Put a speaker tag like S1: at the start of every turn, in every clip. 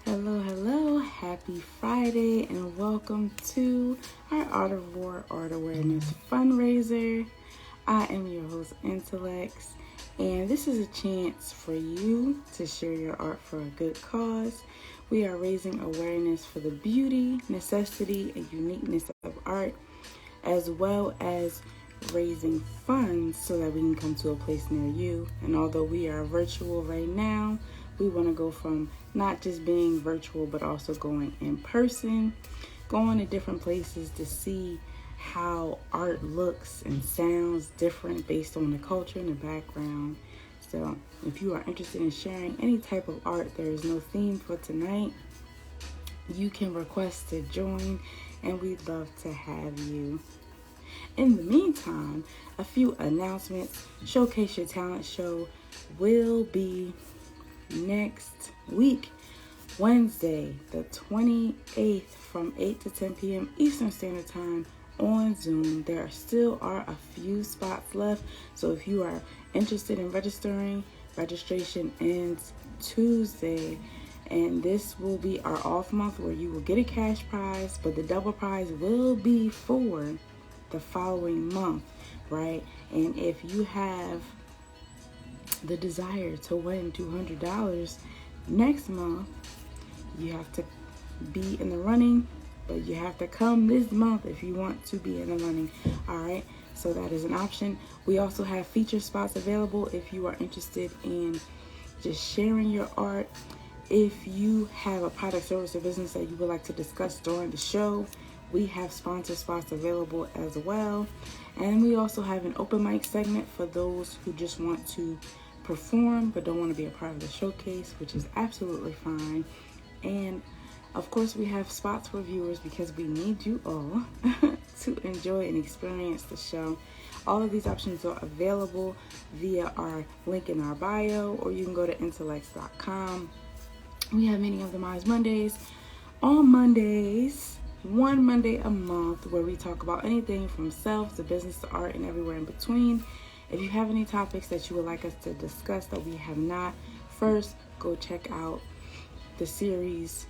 S1: Hello, happy Friday, and welcome to our Art Awareness Fundraiser. I am your host, Intelexx, and this is a chance for you to share your art for a good cause. We are raising awareness for the beauty, necessity, and uniqueness of art, as well as raising funds so that we can come to a place near you. And although we are virtual right now, we want to go from not just being virtual, but also going in person, going to different places to see how art looks and sounds different based on the culture and the background. So if you are interested in sharing any type of art, there is no theme for tonight. You can request to join, and we'd love to have you. In the meantime, a few announcements. Showcase Your Talent show will be next week, Wednesday, the 28th, from 8 to 10 p.m. Eastern Standard Time on Zoom. There still are a few spots left, so if you are interested in registering, registration ends Tuesday, and this will be our off month where you will get a cash prize, but the double prize will be for the following month, right? And if you have the desire to win $200 next month, you have to be in the running, but you have to come this month if you want to be in the running. All right, so that is an option. We also have feature spots available if you are interested in just sharing your art. If you have a product, service, or business that you would like to discuss during the show, we have sponsor spots available as well. And we also have an open mic segment for those who just want to perform but don't want to be a part of the showcase, which is absolutely fine. And of course, we have spots for viewers because we need you all to enjoy and experience the show. All of these options are available via our link in our bio, or you can go to Intelexx.com. We have Meeting of the Minds Mondays. On Mondays, one Monday a month, where we talk about anything from self to business to art and everywhere in between. If you have any topics that you would like us to discuss that we have not, first go check out the series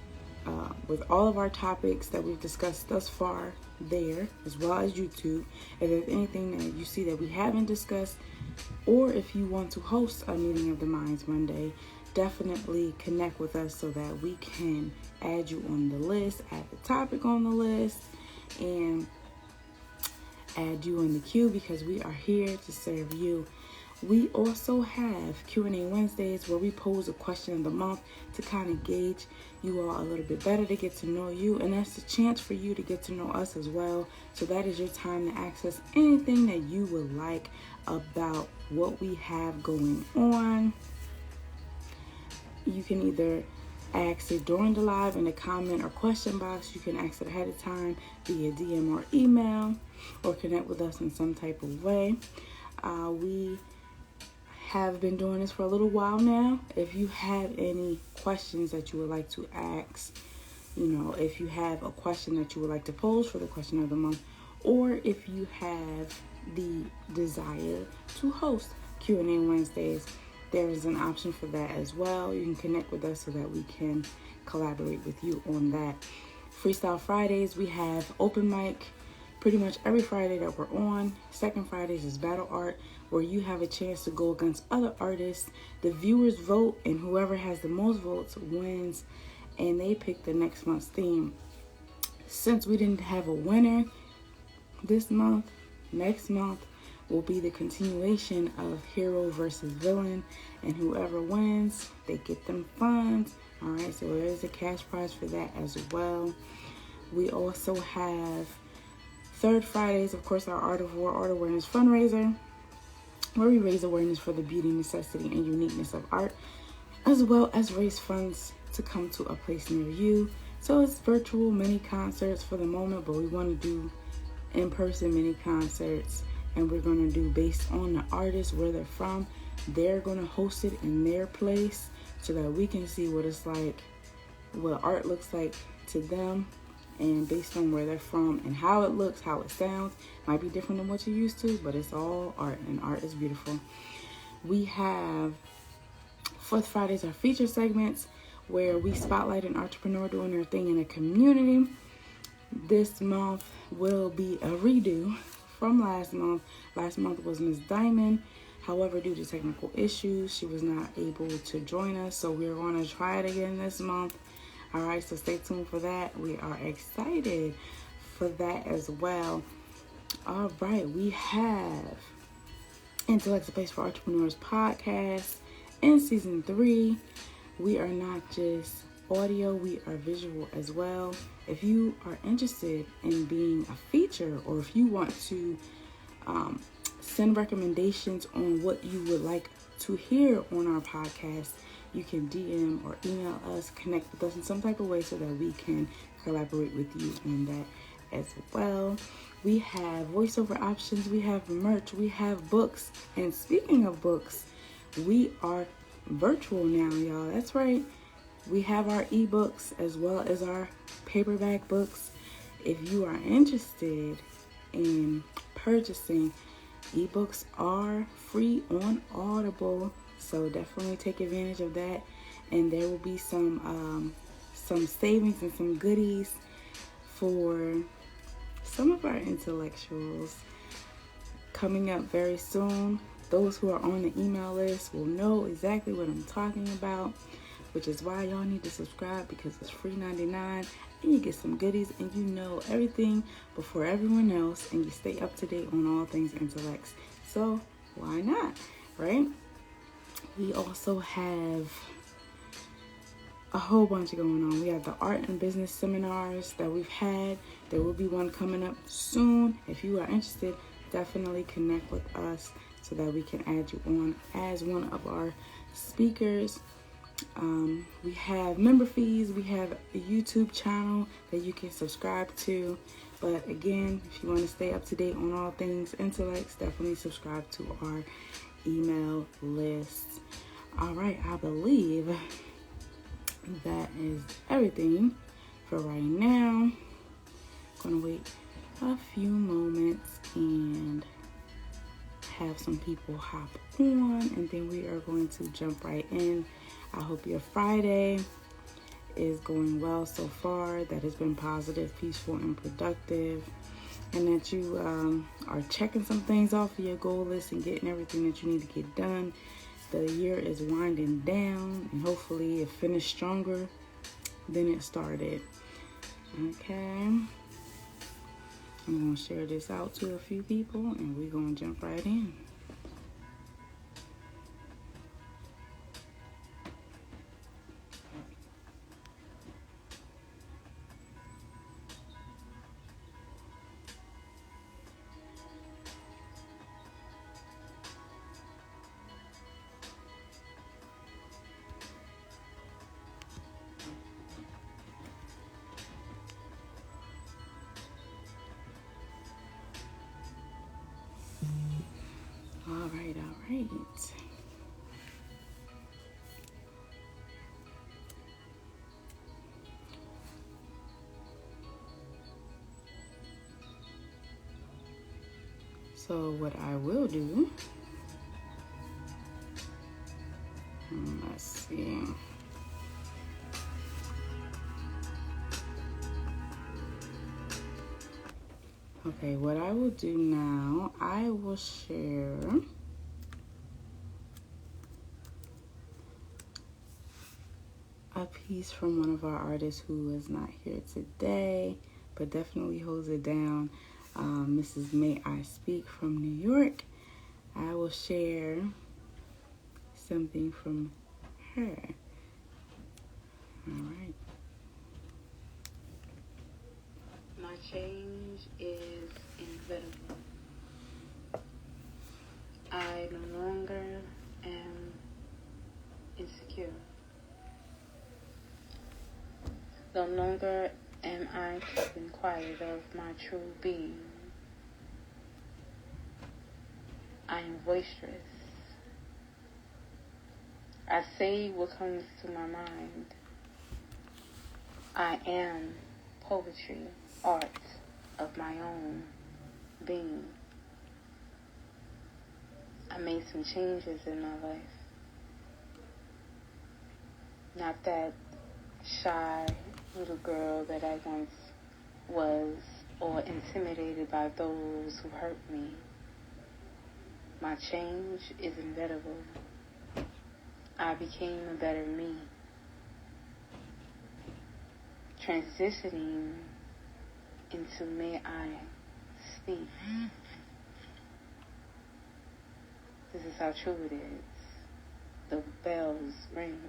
S1: with all of our topics that we've discussed thus far there, as well as YouTube. If there's anything that you see that we haven't discussed, or if you want to host a Meeting of the Minds Monday, definitely connect with us so that we can add you on the list, add the topic on the list, and add you in the queue, because we are here to serve you. We also have Q&A Wednesdays, where we pose a question of the month to kind of gauge you all a little bit better, to get to know you, and that's a chance for you to get to know us as well. So that is your time to access anything that you would like about what we have going on. You can either ask it during the live in the comment or question box. You can ask it ahead of time via DM or email, or connect with us in some type of way. We have been doing this for a little while now. If you have any questions that you would like to ask, if you have a question that you would like to pose for the question of the month, or if you have the desire to host Q&A Wednesdays, there is an option for that as well. You can connect with us so that we can collaborate with you on that. Freestyle Fridays, we have open mic pretty much every Friday that we're on. Second Fridays is battle art, where you have a chance to go against other artists. The viewers vote, and whoever has the most votes wins, and they pick the next month's theme. Since we didn't have a winner this month, next month will be the continuation of hero versus villain, and whoever wins, they get them funds. All right, so there is a cash prize for that as well. We also have third Fridays, of course, our Art Awareness Fundraiser, where we raise awareness for the beauty, necessity, and uniqueness of art, as well as raise funds to come to a place near you. So it's virtual mini concerts for the moment, but we want to do in-person mini concerts, and we're going to do based on the artist, where they're from. They're going to host it in their place so that we can see what it's like, what art looks like to them, and based on where they're from and how it looks, how it sounds, might be different than what you're used to, but it's all art, and art is beautiful. We have fourth Fridays are feature segments, where we spotlight an entrepreneur doing their thing in a community. This month will be a redo from last month. Last month was Miss Diamond. However, due to technical issues, she was not able to join us. So we're going to try it again this month. All right, so stay tuned for that. We are excited for that as well. All right, we have Intellecx, a Place for Entrepreneurs podcast in season 3. We are not just audio, we are visual as well. If you are interested in being a feature, or if you want to send recommendations on what you would like to hear on our podcast, you can DM or email us, connect with us in some type of way so that we can collaborate with you on that as well. We have voiceover options, we have merch, we have books. And speaking of books, we are virtual now, y'all. That's right. We have our ebooks as well as our paperback books. If you are interested in purchasing, ebooks are free on Audible, so definitely take advantage of that. And there will be some savings and some goodies for some of our intellectuals coming up very soon. Those who are on the email list will know exactly what I'm talking about, which is why y'all need to subscribe, because it's free $99 and you get some goodies and you know everything before everyone else, and you stay up to date on all things Intelexx. So why not, right? We also have a whole bunch going on. We have the art and business seminars that we've had. There will be one coming up soon. If you are interested, definitely connect with us so that we can add you on as one of our speakers. We have member fees. We have a YouTube channel that you can subscribe to. But again, if you want to stay up to date on all things Intelexx, definitely subscribe to our email list. All right, I believe that is everything for right now. Gonna wait a few moments and have some people hop on, and then we are going to jump right in. I hope your Friday is going well so far, that it's been positive, peaceful, and productive, and that you are checking some things off of your goal list and getting everything that you need to get done. The year is winding down, and hopefully it finished stronger than it started. Okay, I'm going to share this out to a few people, and we're going to jump right in. All right. So what I will do, let's see. Okay, what I will do now, I will share a piece from one of our artists who is not here today, but definitely holds it down. Mrs. May I Speak from New York. I will share something from her. All right.
S2: My change is inevitable. I no longer am insecure. No longer am I keeping quiet of my true being. I am boisterous. I say what comes to my mind. I am poetry, art of my own being. I made some changes in my life. Not that shy little girl that I once was, or intimidated by those who hurt me. My change is inevitable. I became a better me. Transitioning into may I speak. This is how true it is. The bells ring.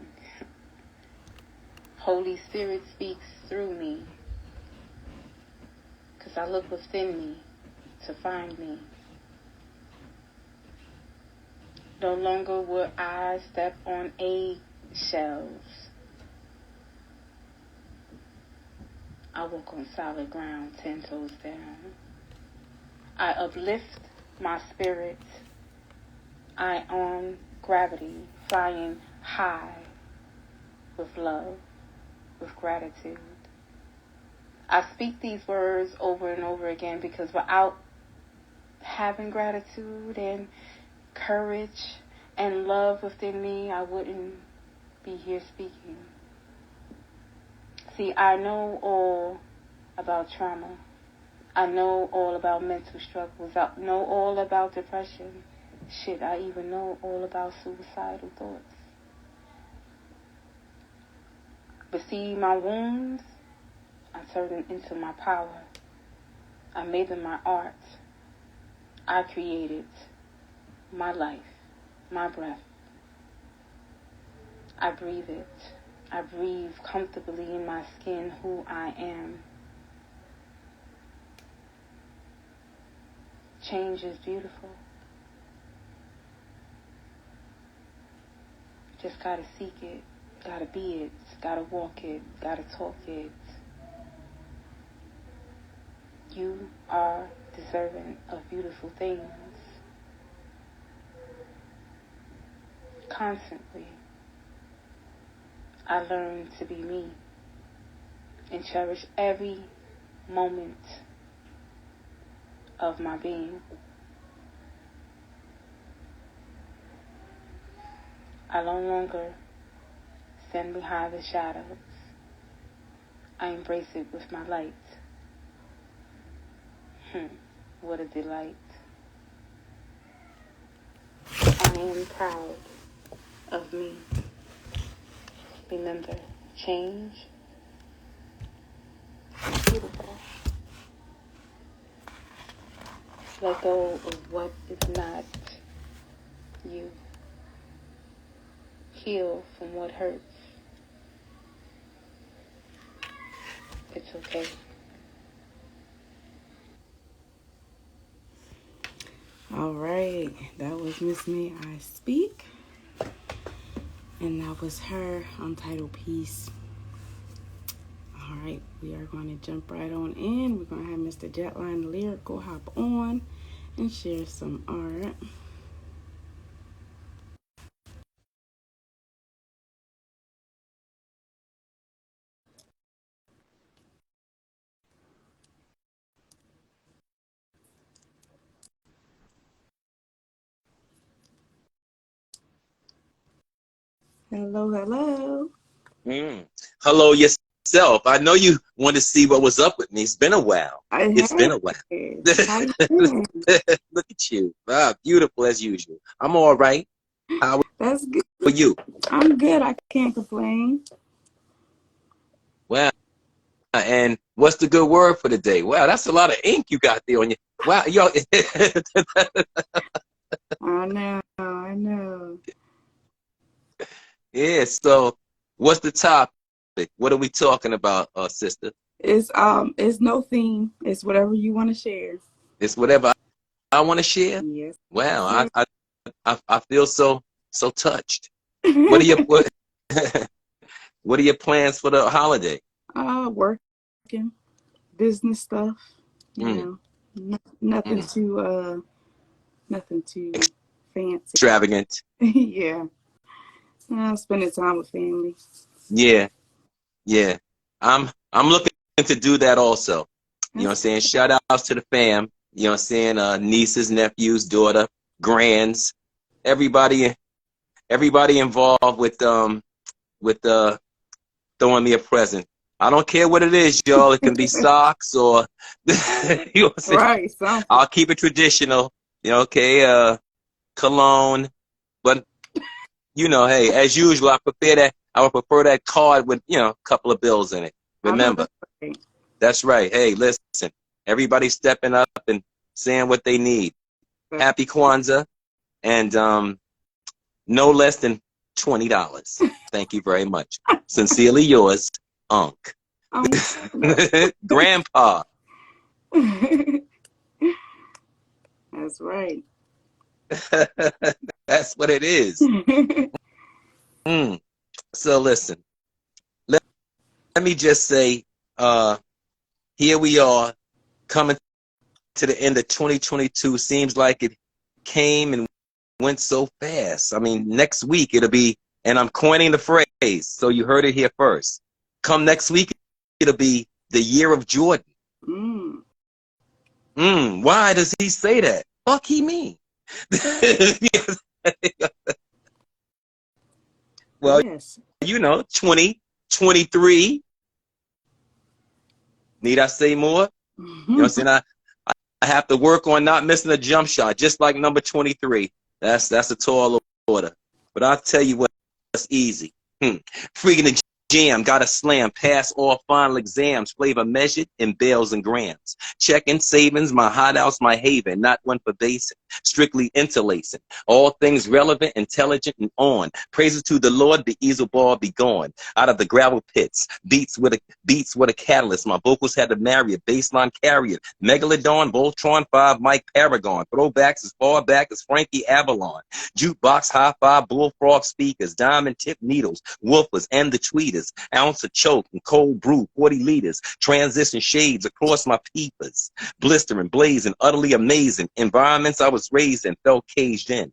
S2: Holy Spirit speaks through me, because I look within me to find me. No longer will I step on eggshells. I walk on solid ground, 10 toes down. I uplift my spirit. I own gravity, flying high with love, with gratitude. I speak these words over and over again because without having gratitude and courage and love within me, I wouldn't be here speaking. See, I know all about trauma. I know all about mental struggles. I know all about depression. Shit, I even know all about suicidal thoughts. But see, my wounds, I turned them into my power. I made them my art. I created my life, my breath. I breathe it. I breathe comfortably in my skin who I am. Change is beautiful. Just gotta seek it, gotta be it, gotta walk it, gotta talk it. You are deserving of beautiful things. Constantly, I learn to be me and cherish every moment of my being. I no longer stand behind the shadows. I embrace it with my light. What a delight. I am proud of me. Remember, change is beautiful. Let go of what is not you. Heal from what hurts. It's okay.
S1: All right, that was Miss May I Speak, and that was her untitled piece. All right, we are going to jump right on in. We're going to have Mr. Jetline Lyrical hop on and share some art. Hello, hello.
S3: Hello yourself. I know you want to see what was up with me. It's been a while. It's been a while.
S1: How you doing?
S3: Look at you. Beautiful as usual. I'm all right. How
S1: That's good.
S3: are you?
S1: I'm good. I can't complain.
S3: Wow. And what's the good word for the day? Wow, that's a lot of ink you got there on you. Wow, yo.
S1: I know. I know.
S3: Yeah, so what's the topic? What are we talking about, sister?
S1: It's no theme. It's whatever you want to share.
S3: It's whatever I want to share.
S1: Yes.
S3: Wow,
S1: Sir.
S3: I feel so touched. What are your what are your plans for the holiday?
S1: Working, business stuff. You know, nothing
S3: Mm.
S1: too fancy.
S3: Extravagant.
S1: Yeah. Spending time with family.
S3: Yeah, yeah. I'm looking to do that also. You know what I'm
S1: That's
S3: saying? Shout outs to the fam. You know what I'm saying? Nieces, nephews, daughter, grands, everybody involved with throwing me a present. I don't care what it is, y'all. It can be socks or you know what I'm saying?
S1: Right, something.
S3: I'll keep it traditional. You know, okay, cologne. But you know, hey, as usual, I would prefer that card with, you know, a couple of bills in it.
S1: I know
S3: Remember,
S1: that's right.
S3: that's right. Hey, listen, everybody's stepping up and saying what they need. Happy Kwanzaa, and no less than $20. Thank you very much. Sincerely yours, Unc. Grandpa.
S1: That's right.
S3: That's what it is. Mm. So listen, let me just say, here we are coming to the end of 2022. Seems like it came and went so fast. I mean, next week it'll be, and I'm coining the phrase, so you heard it here first. Come next week, it'll be the year of Jordan.
S1: Mm.
S3: Why does he say that? Fuck he mean? Well,
S1: Yes.
S3: you know, 2023. Need I say more? You know what I'm saying? I have to work on not missing a jump shot, just like number 23. That's a tall order. But I'll tell you what's easy. Freaking the jam, got to slam, pass all final exams, flavor measured in bales and grams. Checking savings, my hideouts, my haven, not one for basing, strictly interlacing. All things relevant, intelligent, and on. Praises to the Lord, the easel ball be gone. Out of the gravel pits, beats with a catalyst. My vocals had to marry a baseline carrier. Megalodon, Voltron 5, Mike Paragon. Throwbacks as far back as Frankie Avalon. Jukebox, hi-fi, bullfrog speakers, diamond tip needles, woofers, and the tweeters. Ounce of choke and cold brew, 40 liters. Transition shades across my peepers. Blistering, blazing, utterly amazing. Environments I was raised in felt caged in.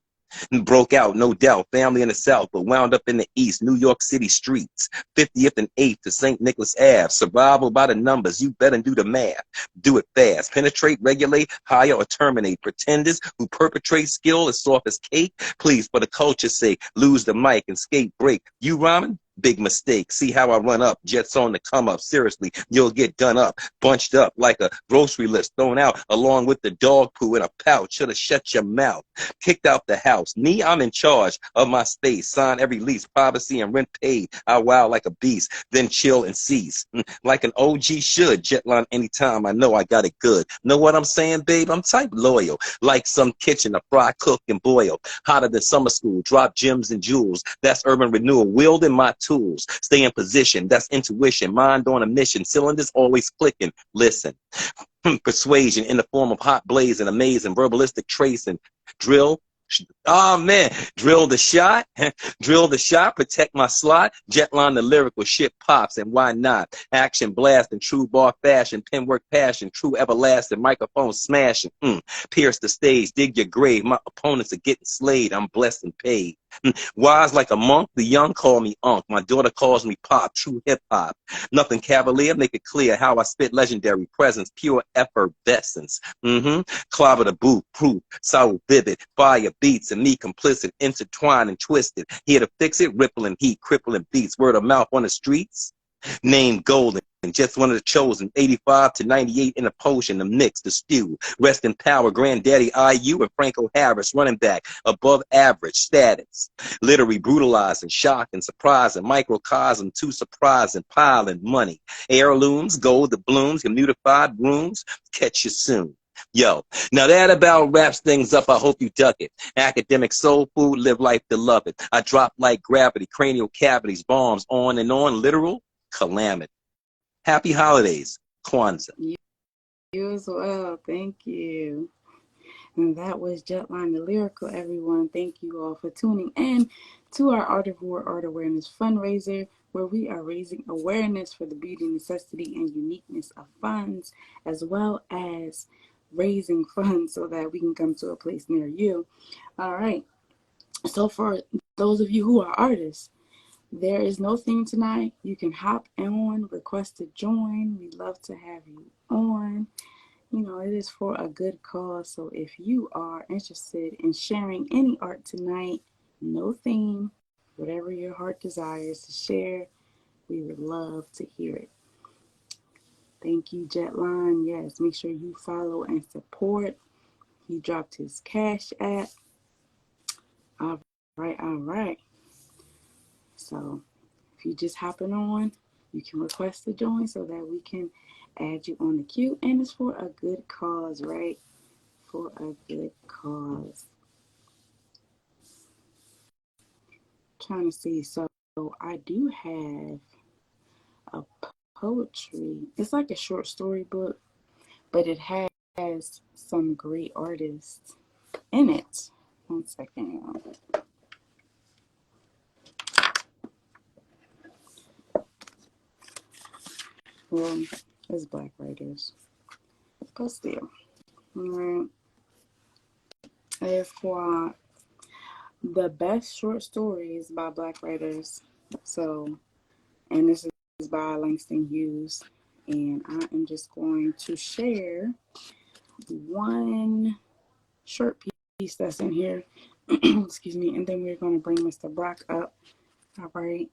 S3: Broke out, no doubt, family in the South, but wound up in the East, New York City streets, 50th and 8th to St. Nicholas Ave. Survival by the numbers, you better do the math. Do it fast, penetrate, regulate, hire or terminate. Pretenders who perpetrate skill as soft as cake, please, for the culture's sake, lose the mic and skate break. You rhyming? Big mistake. See how I run up, jets on the come up. Seriously, you'll get done up, bunched up like a grocery list thrown out along with the dog poo in a pouch. Should have shut your mouth. Kicked out the house. Me, I'm in charge of my space. Sign every lease, privacy and rent paid. I wow like a beast, then chill and cease. Like an OG should. Jetline anytime. I know I got it good. Know what I'm saying, babe? I'm type loyal. Like some kitchen, a fry, cook, and boil. Hotter than summer school. Drop gems and jewels. That's urban renewal. Wielding my tools. Stay in position. That's intuition. Mind on a mission. Cylinders always clicking. Listen. Persuasion in the form of hot blazing, amazing, verbalistic tracing. Drill. Oh man, drill the shot, drill the shot, protect my slot, jetline the lyrical shit pops, and why not? Action blast in true bar fashion, penwork passion, true everlasting, microphone smashing, pierce the stage, dig your grave, my opponents are getting slayed, I'm blessed and paid. Wise like a monk, the young call me Unc, my daughter calls me Pop, true hip-hop. Nothing cavalier, make it clear how I spit legendary presence, pure effervescence. Clobber the boot, proof, sour vivid, fire beats, and me complicit, intertwined and twisted. Here to fix it, rippling heat, crippling beats, word of mouth on the streets. Name Golden, just one of the chosen. 85 to 98 in a potion, the mix, the stew. Rest in power, granddaddy IU and Franco Harris, running back, above average status. Literally brutalizing, shocking, surprising, microcosm, too surprising, piling money. Heirlooms, gold that blooms, communified rooms, catch you soon. Yo, now that about wraps things up. I hope you dug it. Academic soul food, live life to love it. I drop like gravity, cranial cavities, bombs, on and on, literal calamity. Happy holidays, Kwanzaa.
S1: You as well. Thank you. And that was Jetline the Lyrical, everyone. Thank you all for tuning in to our Art of War Art Awareness Fundraiser, where we are raising awareness for the beauty, necessity, and uniqueness of funds, as well as raising funds so that we can come to a place near you. All right. So for those of you who are artists, there is no theme tonight. You can hop on, request to join. We'd love to have you on. You know, it is for a good cause. So if you are interested in sharing any art tonight, no theme, whatever your heart desires to share, We would love to hear it. Thank you, Jetline. Yes, make sure you follow and support. He dropped his Cash App. All right, all right. So if you just hopping on, you can request to join so that we can add you on the queue. And it's for a good cause, right? For a good cause. Trying to see. So I do have a poetry. It's like a short story book, but it has some great artists in it. 1 second. Well, it's Black writers, but still. All right. It's called The Best Short Stories by Black Writers. So, and this is by Langston Hughes. And I am just going to share one short piece that's in here. Excuse me. And then we're going to bring Mr. Brock up. All right.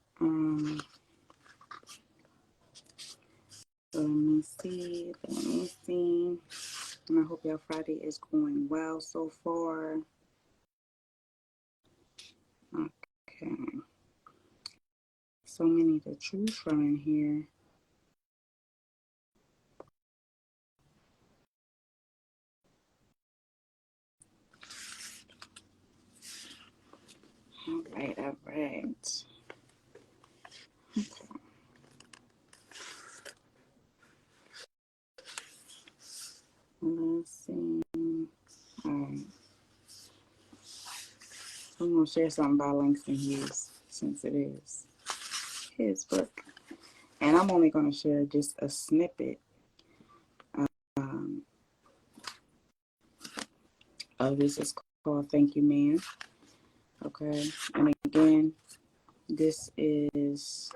S1: So let me see. And I hope your Friday is going well so far. Okay. So many to choose from in here. All right. Okay. Let's see. All right. I'm going to share something by Langston Hughes since it is his book. And I'm only going to share just a snippet of this. It's called Thank You, Man. Okay. And again, this is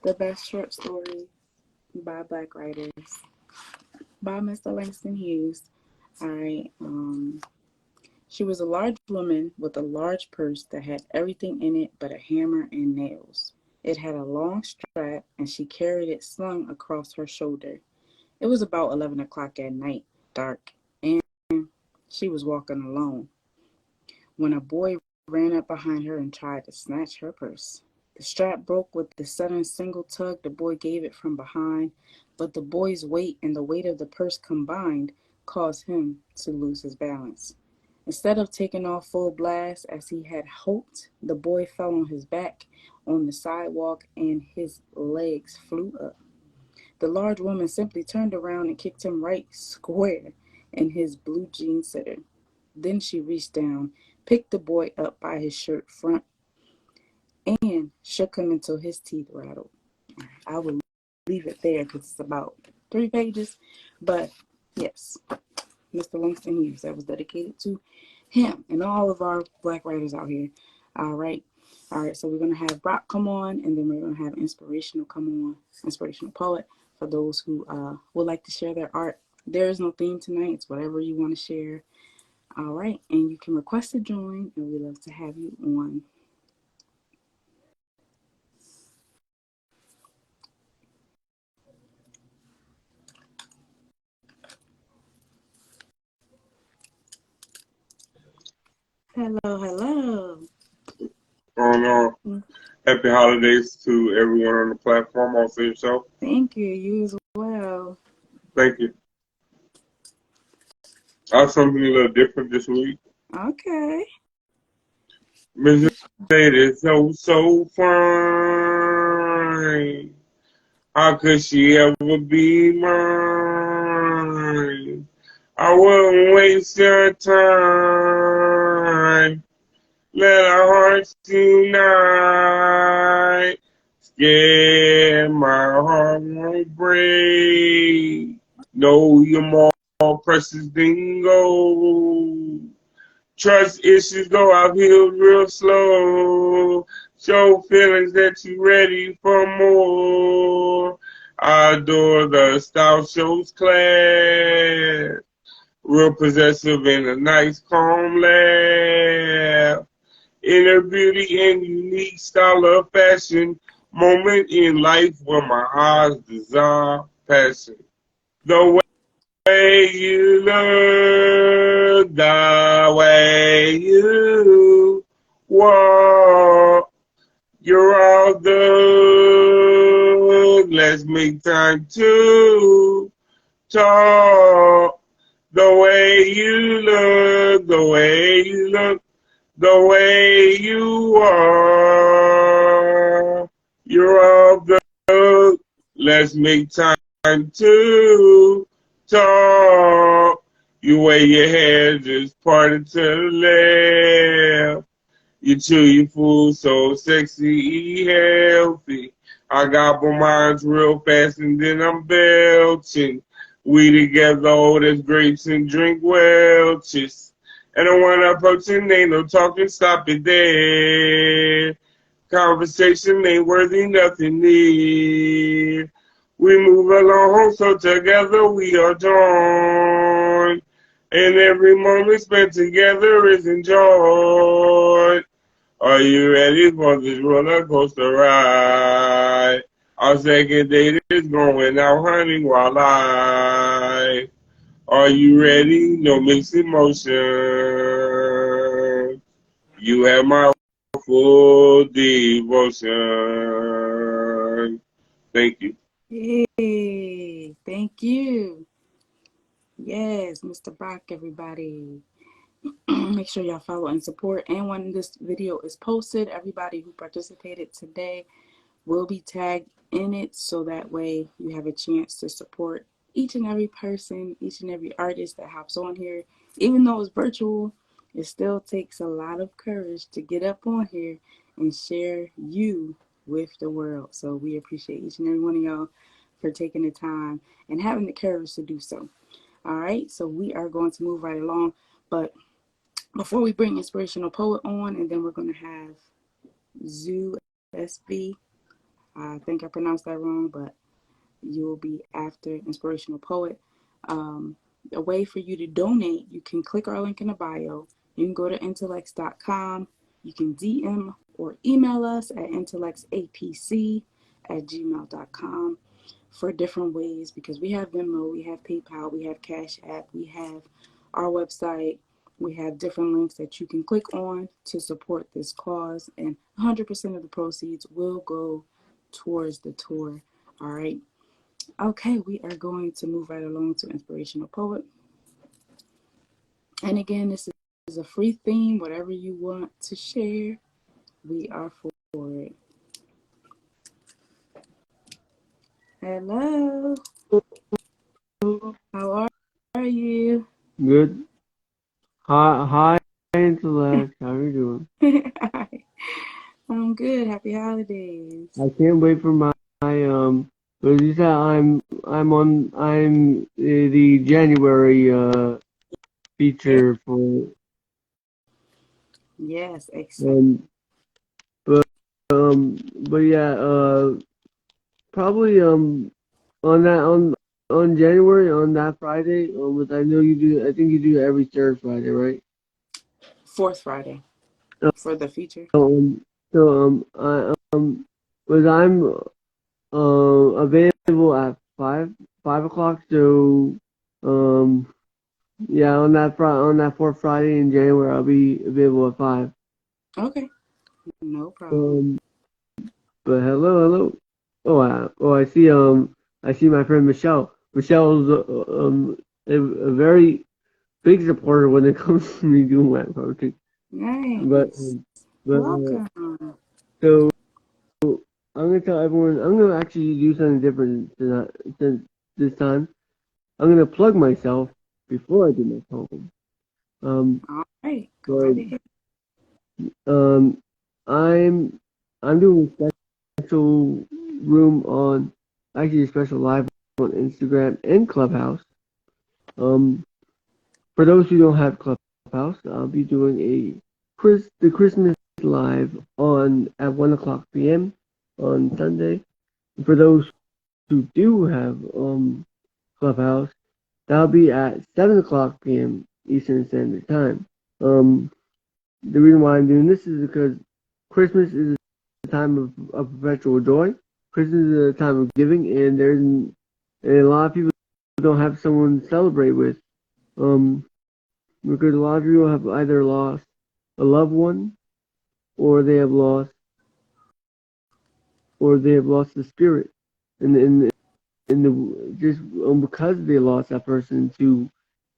S1: The Best Short Story by Black Writers by Mr. Langston Hughes. All right. She was a large woman with a large purse that had everything in it but a hammer and nails. It had a long strap, and she carried it slung across her shoulder. It was about 11 o'clock at night, dark, and she was walking alone when a boy ran up behind her and tried to snatch her purse. The strap broke with the sudden single tug the boy gave it from behind, but the boy's weight and the weight of the purse combined caused him to lose his balance. Instead of taking off full blast as he had hoped, the boy fell on his back on the sidewalk and his legs flew up. The large woman simply turned around and kicked him right square in his blue jean sitter. Then she reached down, picked the boy up by his shirt front, and shook him until his teeth rattled. I will leave it there because it's about 3 pages. But yes, Mr. Langston Hughes, that was dedicated to him and all of our Black writers out here. All right. So we're going to have Brock come on, and then we're going to have Inspirational come on, Inspirational Poet, for those who would like to share their art. There is no theme tonight. It's whatever you want to share. All right. And you can request to join, and we'd love to have you on. Hello.
S4: Happy holidays to everyone on the platform. Also yourself.
S1: Thank you. You as well.
S4: Thank you. I have something a little different this week.
S1: Okay.
S4: Miss Jade is so fine. How could she ever be mine? I wouldn't waste your time. Let our hearts unite. Scared my heart won't break. Know you're more precious than gold. Trust issues go uphill real slow. Show feelings that you ready for more. I adore the style shows class. Real possessive and a nice calm laugh. Inner beauty and unique style of fashion. moment in life where my heart's desire passion. The way you look, the way you walk, you're all good. Let's make time to talk. The way you look, the way you look, the way you are, you're all good. Let's make time to talk. You wear your hair just parted to the left. You chew your food so sexy, eat healthy. I gobble mines real fast and then I'm belching. We together, oh, that's grapes and drink Welch's. And I want to approach and ain't no talking, stop it there. Conversation ain't worthy, nothing near. We move along, so together we are joined. And every moment spent together is enjoyed. Are you ready for this roller coaster ride? Our second date is going out hunting wildlife. Are you ready? No mixed emotions. You have my full devotion. Thank you.
S1: Hey, thank you. Yes, Mr. Brock, everybody. Make sure y'all follow and support. And when this video is posted, everybody who participated today will be tagged in it, so that way you have a chance to support each and every person, each and every artist that hops on here. Even though it's virtual, it still takes a lot of courage to get up on here and share you with the world. So we appreciate each and every one of y'all for taking the time and having the courage to do so. All right, so we are going to move right along, but before we bring Inspirational Poet on, and then we're going to have Zoo SB. I think I pronounced that wrong, but you will be after Inspirational Poet. A way for you to donate, you can click our link in the bio. You can go to Intelexx.com. You can DM or email us at intellexapc@gmail.com for different ways, because we have Venmo, we have PayPal, we have Cash App, we have our website. We have different links that you can click on to support this cause, and 100% of the proceeds will go towards the tour. All right. Okay, we are going to move right along to Inspirational Poet. And again, this is a free theme. Whatever you want to share, we are for it. Hello. How are you?
S5: Good. Hi, Intellecx. How are you doing?
S1: I'm good. Happy holidays.
S5: I can't wait for my but you said I'm the January feature for
S1: Yes, excited.
S5: but but yeah probably on that on January on that Friday which I know you do. I think you do it every third Friday, right?
S1: Fourth Friday for the feature.
S5: I was I'm available at 5 o'clock. So, yeah, on that fourth Friday in January, I'll be available at 5.
S1: Okay, no problem.
S5: But hello. I see. I see my friend Michelle. Michelle's a very big supporter when it comes to me doing my poetry.
S1: Nice. Welcome.
S5: So I'm gonna tell everyone. I'm gonna actually do something different than this time. I'm gonna plug myself before I do my poem.
S1: All right. Go right ahead.
S5: I'm doing a special room on, actually a special live on Instagram and Clubhouse. For those who don't have Clubhouse, I'll be doing the Christmas live at 1:00 p.m. on Sunday. For those who do have Clubhouse, that'll be at 7:00 p.m. Eastern Standard Time. The reason why I'm doing this is because Christmas is time of perpetual joy. Christmas is a time of giving, and a lot of people don't have someone to celebrate with. Because a lot of people have either lost a loved one, or they have lost the spirit, and just because they lost that person to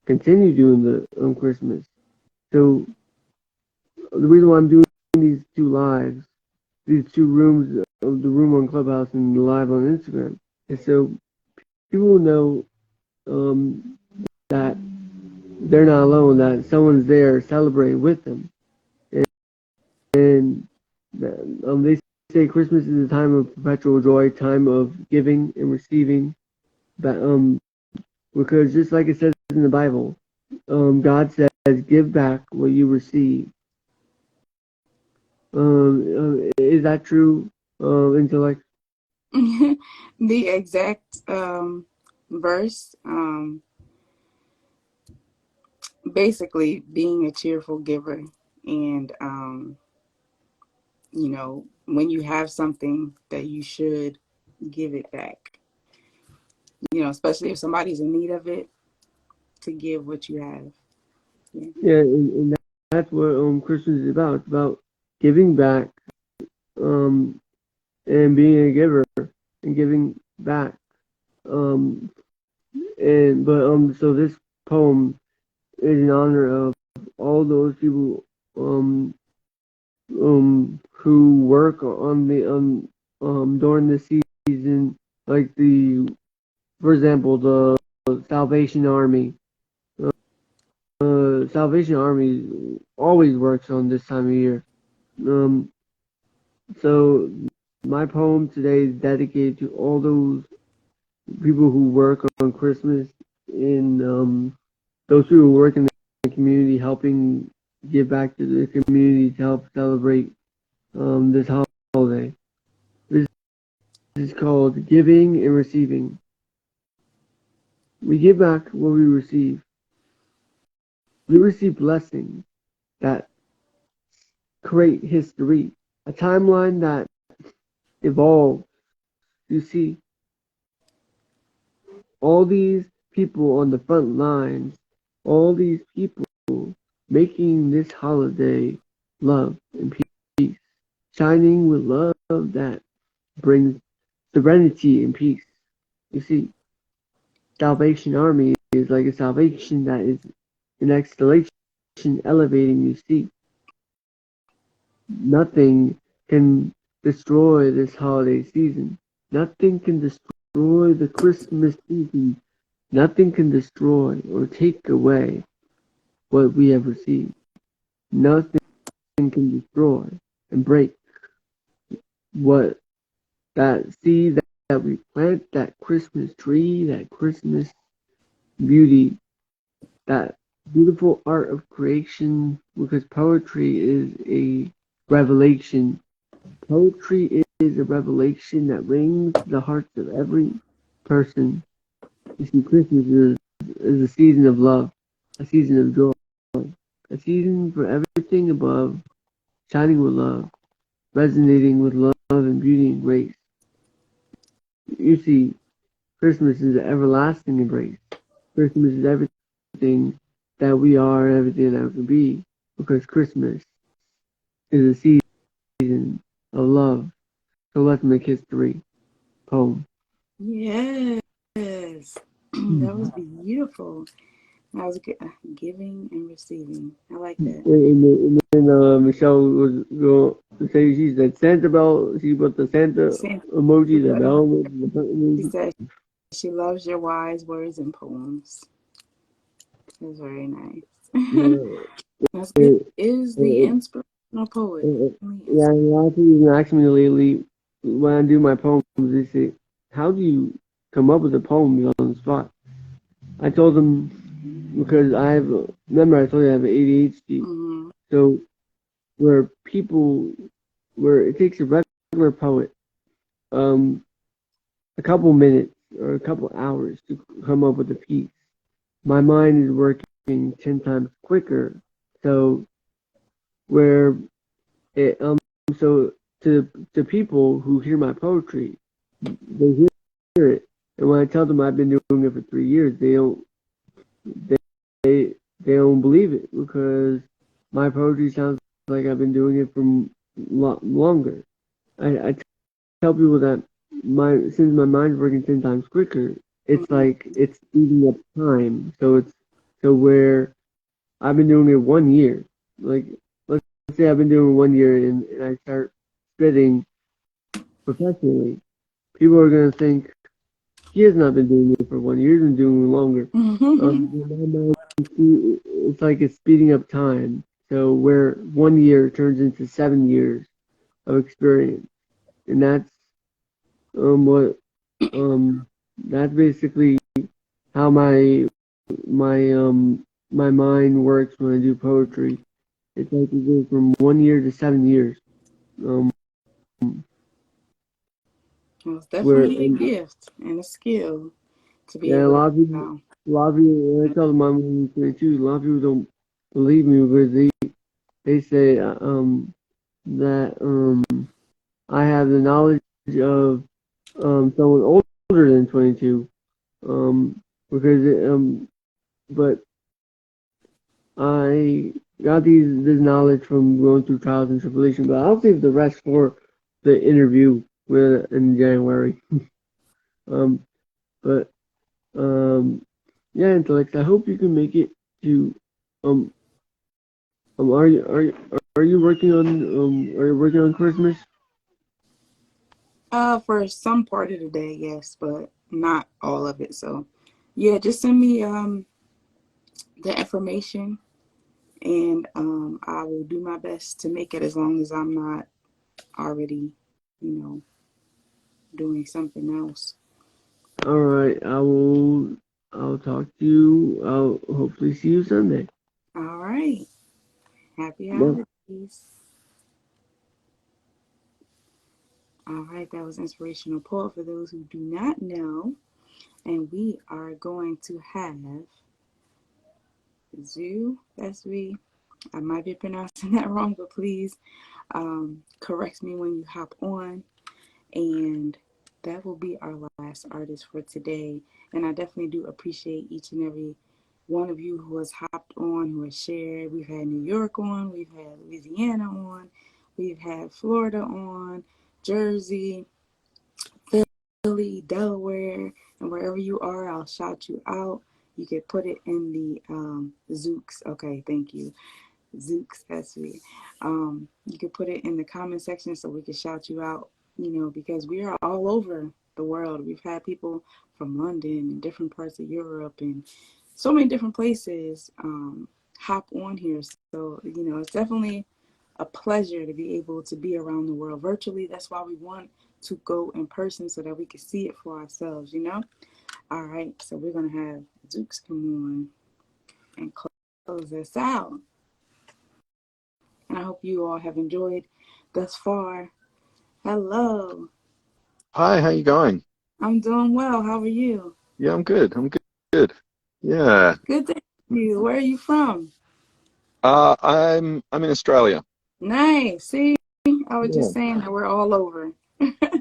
S5: continue doing the Christmas. So the reason why I'm doing these two lives, these two rooms, the room on Clubhouse and the live on Instagram, is so people know that they're not alone, that someone's there celebrating with them. And they say Christmas is a time of perpetual joy, time of giving and receiving. But because just like it says in the Bible, God says, "Give back what you receive." Is that true? Intellecx.
S1: The exact verse, basically being a cheerful giver, and when you have something that you should give it back, especially if somebody's in need of it, to give what you have.
S5: Yeah, and that's what Christmas is about. It's about giving back, and being a giver and giving back. So this poem is in honor of all those people who work on the during the season, like for example, the Salvation Army. Salvation Army always works on this time of year. So my poem today is dedicated to all those people who work on Christmas, in those who work in the community, helping give back to the community to help celebrate this holiday. This is called Giving and Receiving. We give back what we receive. We receive blessings that create history, a timeline that evolves. You see, all these people on the front lines, all these people making this holiday love and peace, shining with love that brings serenity and peace. You see, Salvation Army is like a salvation that is an exhalation, elevating. You see, nothing can destroy this holiday season. Nothing can destroy the Christmas season. Nothing can destroy or take away what we have received. Nothing can destroy and break what that seed that we plant, that Christmas tree, that Christmas beauty, that beautiful art of creation, because poetry is a revelation. Poetry is a revelation that rings the hearts of every person. You see, Christmas is a season of love, a season of joy, a season for everything above, shining with love, resonating with love and beauty and grace. You see, Christmas is an everlasting embrace. Christmas is everything that we are and everything that we can be, because Christmas is a season of love. So let's make history. Poem.
S1: Yes. That was beautiful. That was good. Giving and receiving. I like that.
S5: And then Michelle was going to say, she said Santa bell. She put the Santa emoji, the bell emoji.
S1: She said she loves your wise words and poems. That's very nice. That's good. Is the inspirational poet.
S5: Yeah, a lot of people ask me lately when I do my poems, they say, "How do you come up with a poem on the spot?" I told them, because I told you I have ADHD.
S1: Mm-hmm.
S5: So where it takes a regular poet a couple minutes or a couple hours to come up with a piece, my mind is working 10 times quicker. So where it so to people who hear my poetry, they hear it, and when I tell them I've been doing it for 3 years, they don't believe it because my poetry sounds like I've been doing it for longer. I tell people that since my mind's working 10 times quicker, it's like it's speeding up time. So where I've been doing it 1 year, like let's say I've been doing 1 year and I start spitting professionally, people are gonna think he has not been doing it for 1 year, he's been doing it longer. It's like it's speeding up time. So where 1 year turns into 7 years of experience, and what that's basically how my mind works when I do poetry. It's like it goes from 1 year to 7 years.
S1: Well, it's
S5: Where
S1: definitely a gift and a skill to be
S5: yeah, a
S1: able to
S5: lot of people, when I tell them I'm only 22, a lot of people don't believe me because they say that I have the knowledge of someone older than 22 because but I got this knowledge from going through trials and tribulations, but I'll save the rest for the interview in January. But yeah, Intellecx, I hope you can make it to are you working on Christmas?
S1: for some part of the day, yes, but not all of it. So yeah, just send me the information, and I will do my best to make it, as long as I'm not already, doing something else.
S5: All right, I'll talk to you. I'll hopefully see you Sunday.
S1: All right. Happy
S5: Well,
S1: holidays. All right, that was inspirational poet for those who do not know. And we are going to have Zoo. That's we. I might be pronouncing that wrong, but please correct me when you hop on. And that will be our last artist for today. And I definitely do appreciate each and every one of you who has hopped on, who has shared. We've had New York on, we've had Louisiana on, we've had Florida on, Jersey, Philly, Delaware, and wherever you are, I'll shout you out. You can put it in the Zooks. Okay, thank you. Zooks, that's me. You can put it in the comment section so we can shout you out, because we are all over the world. We've had people from London and different parts of Europe and so many different places hop on here. So, it's definitely a pleasure to be able to be around the world virtually. That's why we want to go in person so that we can see it for ourselves, All right, so we're going to have Zooks come on and close this out. And I hope you all have enjoyed thus far. Hello.
S6: Hi, how you going?
S1: I'm doing well. How are you?
S6: Yeah, I'm good. I'm good. Good. Yeah.
S1: Good to see you. Where are you from?
S6: I'm in Australia.
S1: Nice. See, I was
S6: Yeah.
S1: just saying that we're all over.
S6: Yeah, I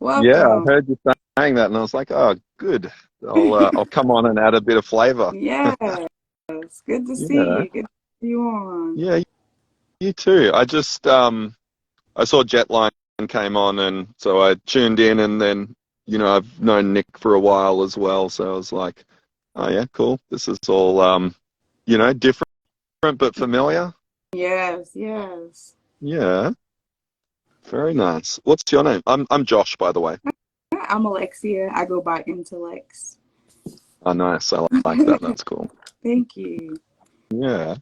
S1: Welcome.
S6: heard you saying that, and I was like, oh, good. I'll come on and add a bit of flavor.
S1: Yes. Good to see
S6: Yeah.
S1: you. Good to see you on.
S6: Yeah, you too. I saw Jetline came on, and so I tuned in, and then I've known Nick for a while as well, so I was like, oh yeah, cool. This is all different but familiar.
S1: Yes, yes.
S6: Yeah. Very nice. What's your name? I'm Josh, by the way.
S1: I'm Alexia. I go by Intelexx.
S6: Oh, nice. I like that. That's cool.
S1: Thank you.
S6: Yeah.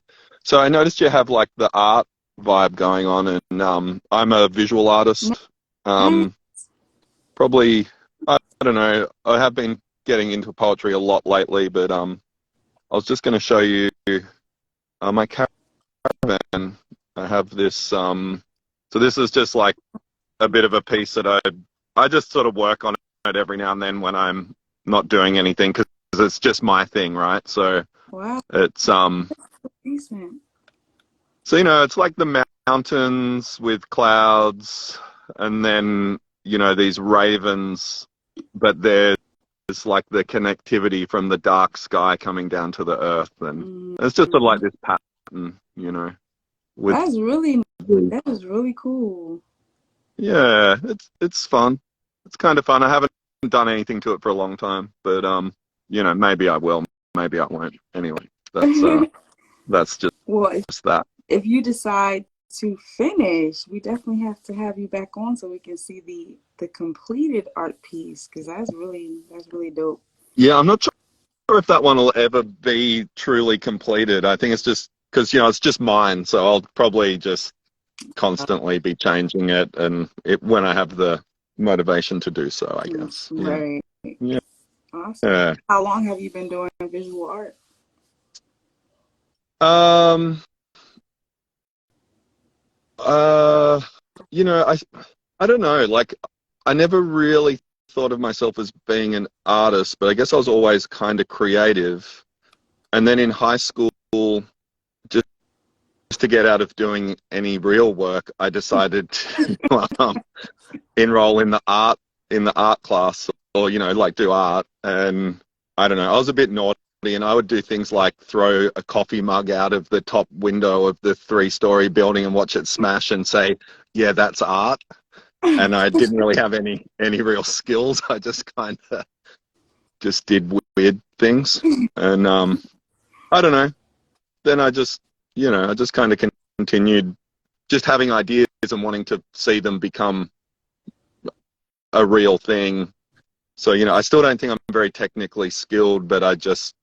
S6: So I noticed you have like the art vibe going on, and I'm a visual artist.
S1: Nice.
S6: Probably, I don't know. I have been getting into poetry a lot lately, but I was just going to show you my caravan. I have this. So this is just like a bit of a piece that I just sort of work on it every now and then when I'm not doing anything, because it's just my thing, right? So
S1: Wow.
S6: it's
S1: Decent.
S6: so it's like the mountains with clouds, and then, you know, these ravens, but there's like the connectivity from the dark sky coming down to the earth, and it's just sort of like this pattern, you know.
S1: That is really cool.
S6: Yeah, it's fun. It's kind of fun. I haven't done anything to it for a long time, but you know, maybe I will, maybe I won't. Anyway, that's just that.
S1: If you decide to finish, we definitely have to have you back on so we can see the completed art piece, because that's really dope.
S6: Yeah, I'm not sure if that one will ever be truly completed. I think it's just because, you know, it's just mine, so I'll probably just constantly be changing it, and when I have the motivation to do so, I guess.
S1: Right.
S6: Yeah.
S1: Awesome.
S6: Yeah.
S1: How long have you been doing visual art?
S6: You know, I don't know, like, I never really thought of myself as being an artist, but I guess I was always kind of creative. And then in high school, just to get out of doing any real work, I decided to enroll in the art class, or, you know, like do art. And I don't know, I was a bit naughty, and I would do things like throw a coffee mug out of the top window of the 3-story building and watch it smash and say, yeah, that's art. And I didn't really have any real skills. I just kind of just did weird things. And I don't know. Then I just kind of continued just having ideas and wanting to see them become a real thing. So, you know, I still don't think I'm very technically skilled, but I just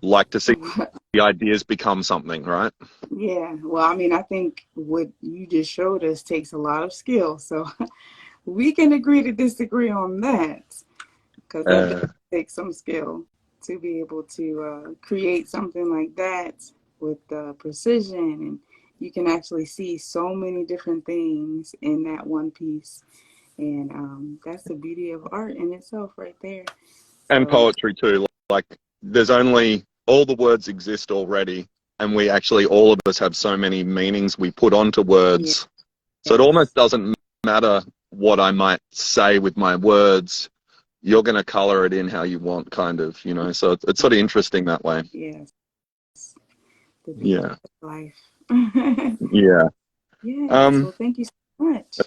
S6: like to see the ideas become something, right?
S1: Yeah. Well, I mean, I think what you just showed us takes a lot of skill. So we can agree to disagree on that, because that does take some skill to be able to create something like that with precision, and you can actually see so many different things in that one piece, and that's the beauty of art in itself right there.
S6: And poetry too. Like, there's only, all the words exist already, and we actually, all of us have so many meanings we put onto words. Yeah. So it almost doesn't matter what I might say with my words. You're going to color it in how you want, kind of, you know. So it's sort of interesting that way.
S1: Yes.
S6: Yeah.
S1: Life.
S6: Yeah.
S1: Yeah. So thank you so much.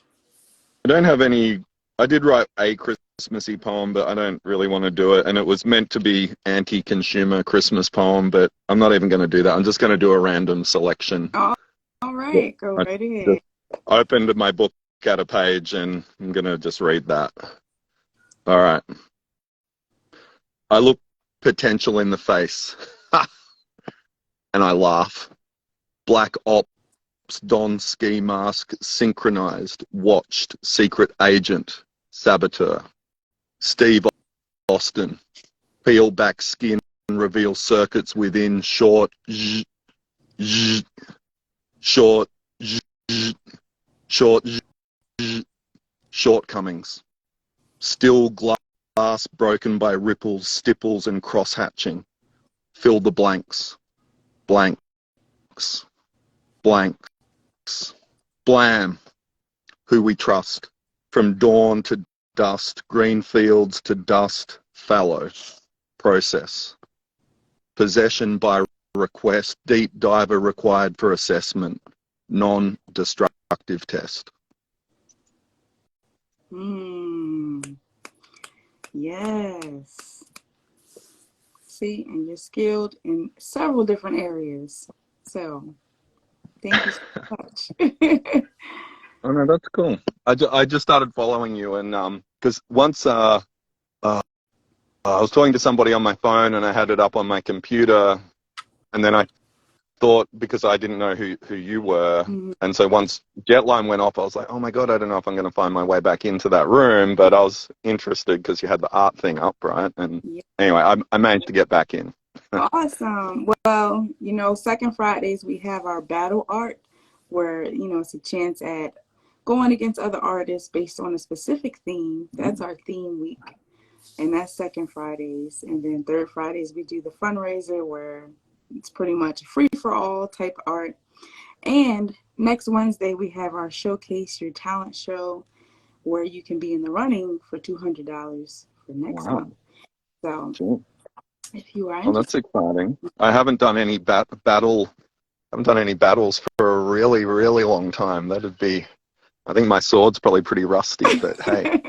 S6: I don't have any. I did write a Christmassy poem, but I don't really want to do it. And it was meant to be anti-consumer Christmas poem, but I'm not even going to do that. I'm just going to do a random selection.
S1: Oh, all right. Go right ahead.
S6: I opened my book at a page, and I'm going to just read that. All right. I look potential in the face, and I laugh. Black ops, don ski mask, synchronized, watched, secret agent, saboteur. Steve Austin, peel back skin, reveal circuits within, short, short, short, shortcomings. Still glass broken by ripples, stipples, and cross-hatching. Fill the blanks. Blanks. Blanks. Blam. Who we trust. From dawn to dust, green fields to dust, fallow. Process. Possession by request, deep diver required for assessment. Non-destructive test.
S1: Yes. See, and you're skilled in several different areas. So, thank you so much.
S6: Oh no, that's cool. I just started following you, and because once I was talking to somebody on my phone, and I had it up on my computer, and then I thought, because I didn't know who you were, and so once Jetline went off, I was like, oh my God, I don't know if I'm going to find my way back into that room, but I was interested because you had the art thing up, right? And anyway, I managed to get back in.
S1: Awesome. Well, you know, second Fridays we have our battle art, where, you know, it's a chance at going against other artists based on a specific theme. That's our theme week, and that's second Fridays. And then third Fridays we do the fundraiser, where it's pretty much free for all type art. And next Wednesday, we have our Showcase Your Talent show where you can be in the running for $200 for next
S6: Wow.
S1: month. So
S6: Cool.
S1: if you are
S6: Well, that's
S1: interested,
S6: exciting. I haven't done any battles for a really, really long time. That'd be, I think my sword's probably pretty rusty, but hey.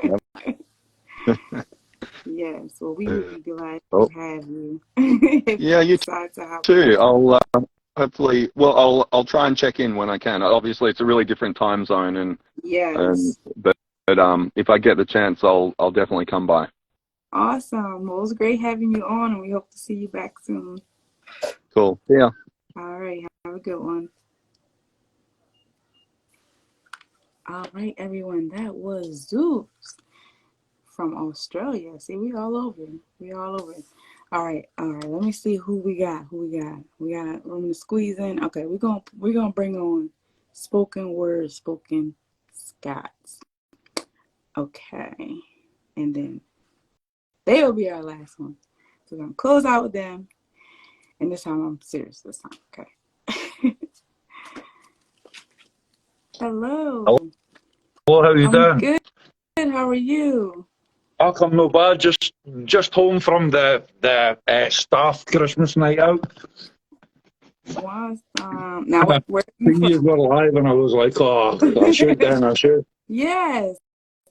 S1: yes, well, we would be glad
S6: Oh,
S1: to have you if
S6: yeah,
S1: you
S6: you
S1: decide to hop
S6: too.
S1: on.
S6: I'll hopefully, well, I'll try and check in when I can. Obviously, it's a really different time zone, and
S1: Yes.
S6: but if I get the chance, I'll definitely come by.
S1: Awesome. Well, it was great having you on, and we hope to see you back soon.
S6: Cool. Yeah.
S1: All right. Have a good one. All right, everyone. That was Zeus from Australia. See, we all over. We all over. All right. Let me see who we got. We got room to squeeze in. Okay, we're gonna bring on spoken word, spoken Scots. Okay, and then they'll be our last one. So we're gonna close out with them, and this time I'm serious. This time, okay. Hello.
S7: Hello, how you
S1: I'm
S7: doing?
S1: good. How are you?
S7: I'm no bad. Just home from the staff Christmas night out.
S1: Awesome. Now, where are you
S7: Seen you
S1: from?
S7: were live, and I was like, oh, I should then, I should.
S1: Yes.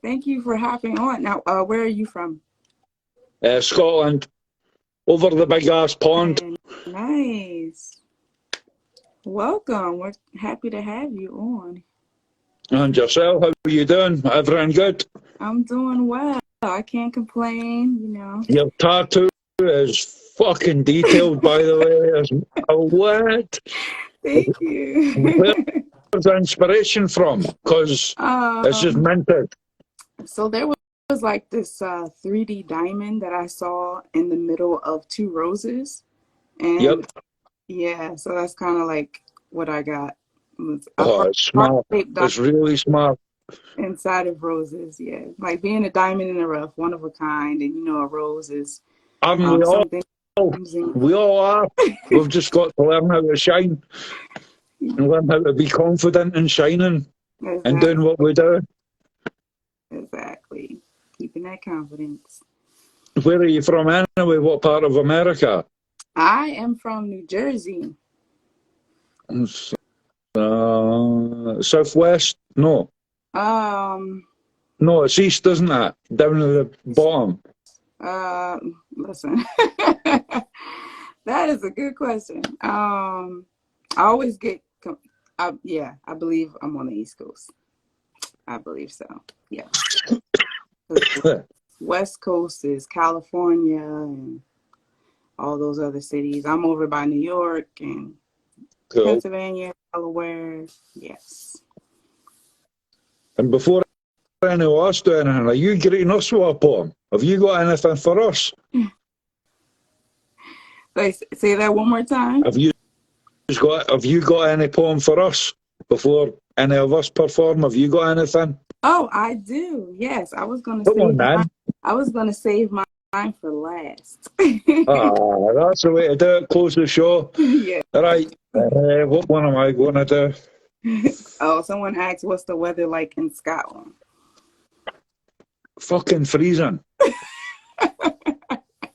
S1: Thank you for hopping on. Now, where are you from?
S7: Scotland, over the big ass pond.
S1: Nice. Welcome. We're happy to have you on.
S7: And yourself, how are you doing? Everything good?
S1: I'm doing well. I can't complain, you know.
S7: Your tattoo is fucking detailed, by the way. What?
S1: Thank you.
S7: Where's the inspiration from? Because it's just minted.
S1: So there was like this 3D diamond that I saw in the middle of two roses. And
S7: Yep.
S1: yeah, so that's kind of like what I got. Was
S7: Oh, it's smart. It's really smart.
S1: Inside of roses, yeah. Like being a diamond in the rough, one of a kind, and you know a rose is something.
S7: We all are. We've just got to learn how to shine and learn how to be confident in shining and doing what we do.
S1: Exactly. Keeping that confidence.
S7: Where are you from anyway? What part of America?
S1: I am from New Jersey.
S7: Southwest? No. No, it's east, isn't it? Down at the bottom.
S1: Listen. That is a good question. I always get, I believe I'm on the East Coast. I believe so. Yeah. West Coast is California and all those other cities. I'm over by New York and Pennsylvania, Delaware. Yes.
S7: And before any of us do anything, are you greeting us with a poem? Have you got anything for us?
S1: Say that one more time.
S7: Have you got any poem for us before any of us perform? Have you got anything?
S1: Oh, I do. Yes, I was gonna save mine for last.
S7: That's the way to do it. Close the show.
S1: Yeah.
S7: All right. What one am I going to do?
S1: Oh, someone asked, "What's the weather like in Scotland?"
S7: Fucking freezing,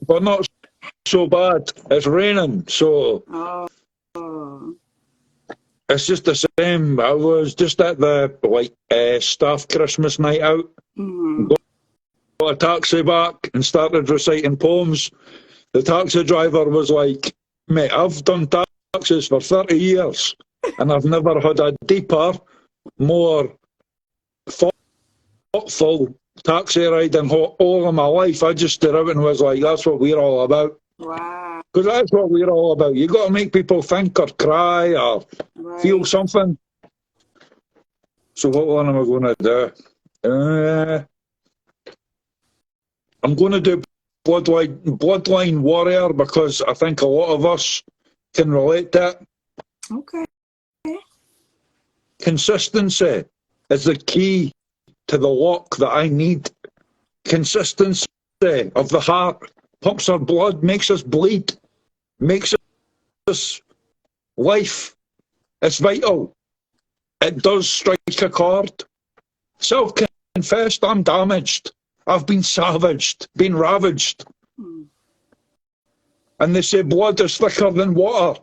S7: but not so bad. It's raining, so it's just the same. I was just at the staff Christmas night out. Got a taxi back and started reciting poems. The taxi driver was like, "Mate, I've done taxis for 30 years and I've never had a deeper, more thoughtful taxi ride in all of my life." I just stood out and was like, that's what we're all about.
S1: Wow.
S7: Because that's what we're all about. You got to make people think or cry or feel something. So what one am I going to do? I'm going to do Bloodline Warrior because I think a lot of us can relate to it.
S1: Okay.
S7: Consistency is the key to the lock that I need. Consistency of the heart pumps our blood, makes us bleed, makes us life. It's vital. it does strike a chord. Self-confessed, I'm damaged. I've been savaged, been ravaged. And they say blood is thicker than water.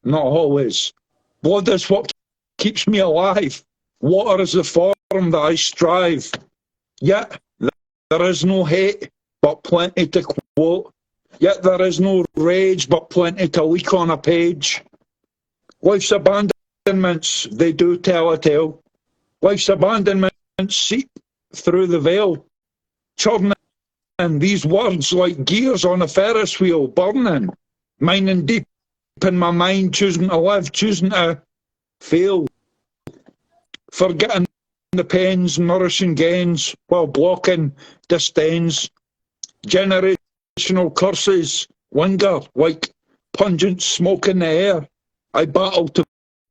S7: Not always. Blood is what keeps me alive. Water is the form that I strive. Yet there is no hate, but plenty to quote. Yet there is no rage, but plenty to leak on a page. Life's abandonments, they do tell a tale. Life's abandonments seep through the veil, churning these words like gears on a Ferris wheel, burning, mining deep in my mind, choosing to live, choosing to fail, forgetting the pains, nourishing gains, while blocking disdains. Generational curses linger like pungent smoke in the air. I battle to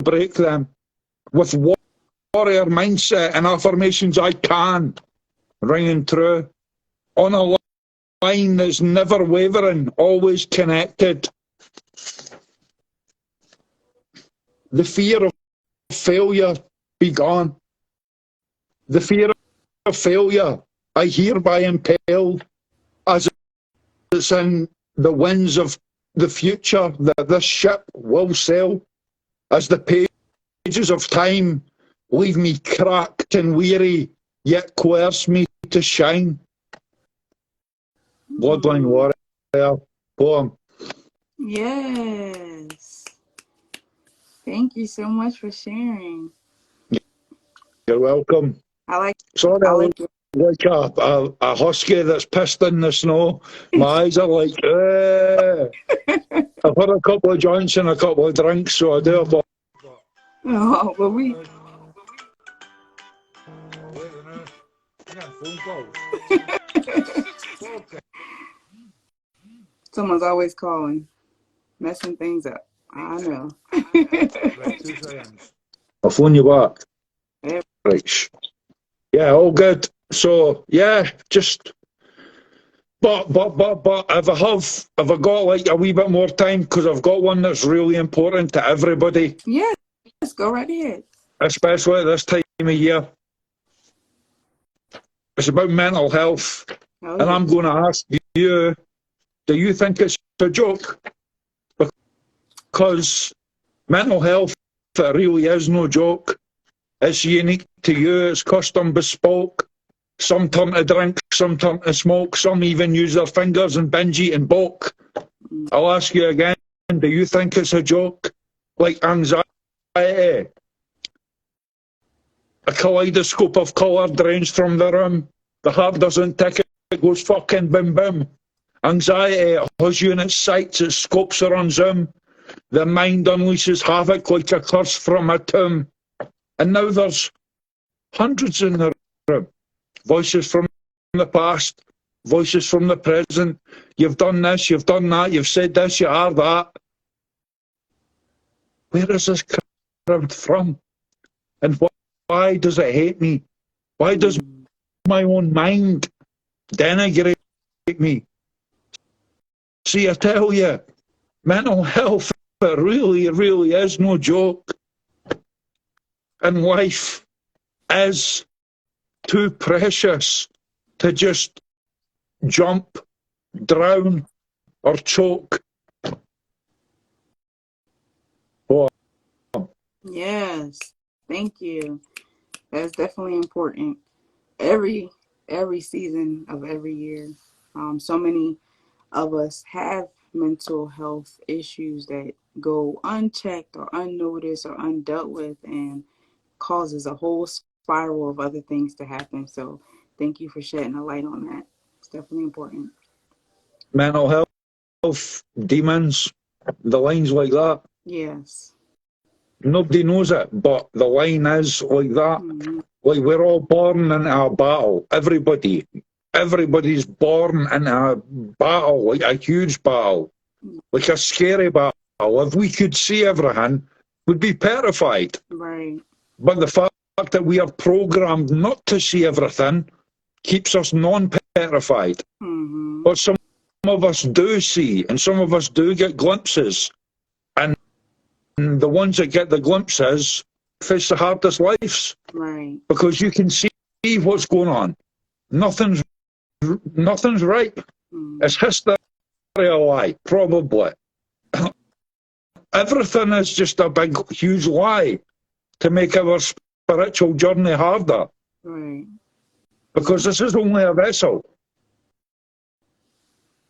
S7: break them with warrior mindset and affirmations I can, ringing true on a line that's never wavering, always connected. The fear of failure be gone. The fear of failure I hereby impel, as it's in the winds of the future that this ship will sail, as the pages of time leave me cracked and weary, yet coerce me to shine. Bloodline Warrior poem.
S1: Yes. Thank you so much for sharing.
S7: You're welcome.
S1: I like
S7: it. Like a husky that's pissed in the snow. My eyes are like, I've had a couple of joints and a couple of drinks, so I do apologize.
S1: Oh, but we... Someone's always calling, messing things up. I know.
S7: I'll phone you back.
S1: Yeah.
S7: Right. Yeah, all good. So yeah, just but if I got like a wee bit more time, because I've got one that's really important to everybody.
S1: Yes, go right ahead.
S7: Especially at this time of year. It's about mental health.
S1: Oh,
S7: and I'm going to ask you, do you think it's a joke? Because mental health, it really is no joke. It's unique to you, it's custom bespoke. Some turn to drink, some turn to smoke, some even use their fingers and binge eat and bulk. I'll ask you again, do you think it's a joke? Like anxiety, a kaleidoscope of colour drains from the room, the heart doesn't tick, it goes fucking bim bim. Anxiety, it has you in its sights, its scopes are on zoom. The mind unleashes havoc like a curse from a tomb. And now there's hundreds in the room. Voices from the past, voices from the present. You've done this, you've done that, you've said this, you are that. Where is this crowd from? And why does it hate me? Why does my own mind denigrate me? See, I tell you, mental health, it really is no joke. And life is too precious to just jump, drown, or choke. Oh.
S1: Yes, thank you. That's definitely important. Every season of every year, so many of us have mental health issues that go unchecked or unnoticed or undealt with, and causes a whole spiral of other things to happen. So thank you for shedding a light on that. It's definitely important.
S7: Mental health, demons, the line's like that.
S1: Yes.
S7: Nobody knows it, but the line is like that.
S1: Mm-hmm.
S7: Like we're all born into a battle. Everybody's born into a battle, like a huge battle, like a scary battle. If we could see everything, we'd be petrified.
S1: Right.
S7: But the fact that we are programmed not to see everything keeps us non-petrified.
S1: Mm-hmm.
S7: But some of us do see, and some of us do get glimpses. And the ones that get the glimpses face the hardest lives.
S1: Right.
S7: Because you can see what's going on. Nothing's right. Is history a lie? Probably. Everything is just a big, huge lie to make our spiritual journey harder.
S1: Right.
S7: Because this is only a vessel.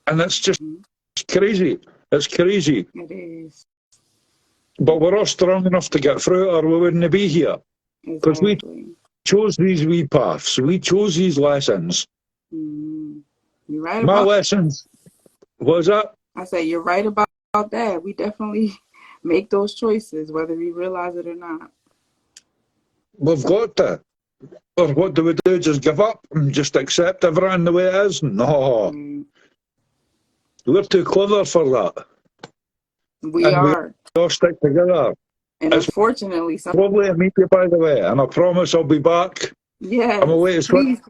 S7: And it's just crazy. It's crazy.
S1: It is.
S7: But we're all strong enough to get through it, or we wouldn't be here. Because we chose these wee paths. We chose these lessons.
S1: You're right
S7: My
S1: about
S7: lessons. What was that?
S1: I say you're right about that. We definitely make those choices, whether we realize it or not.
S7: We've got to. Or what do we do? Just give up and just accept everything the way it is? No. We're too clever for that.
S1: We are.
S7: We all stick together.
S1: And unfortunately,
S7: probably a meeting, by the way, and I promise I'll be back.
S1: Yes,
S7: I'm away to swim.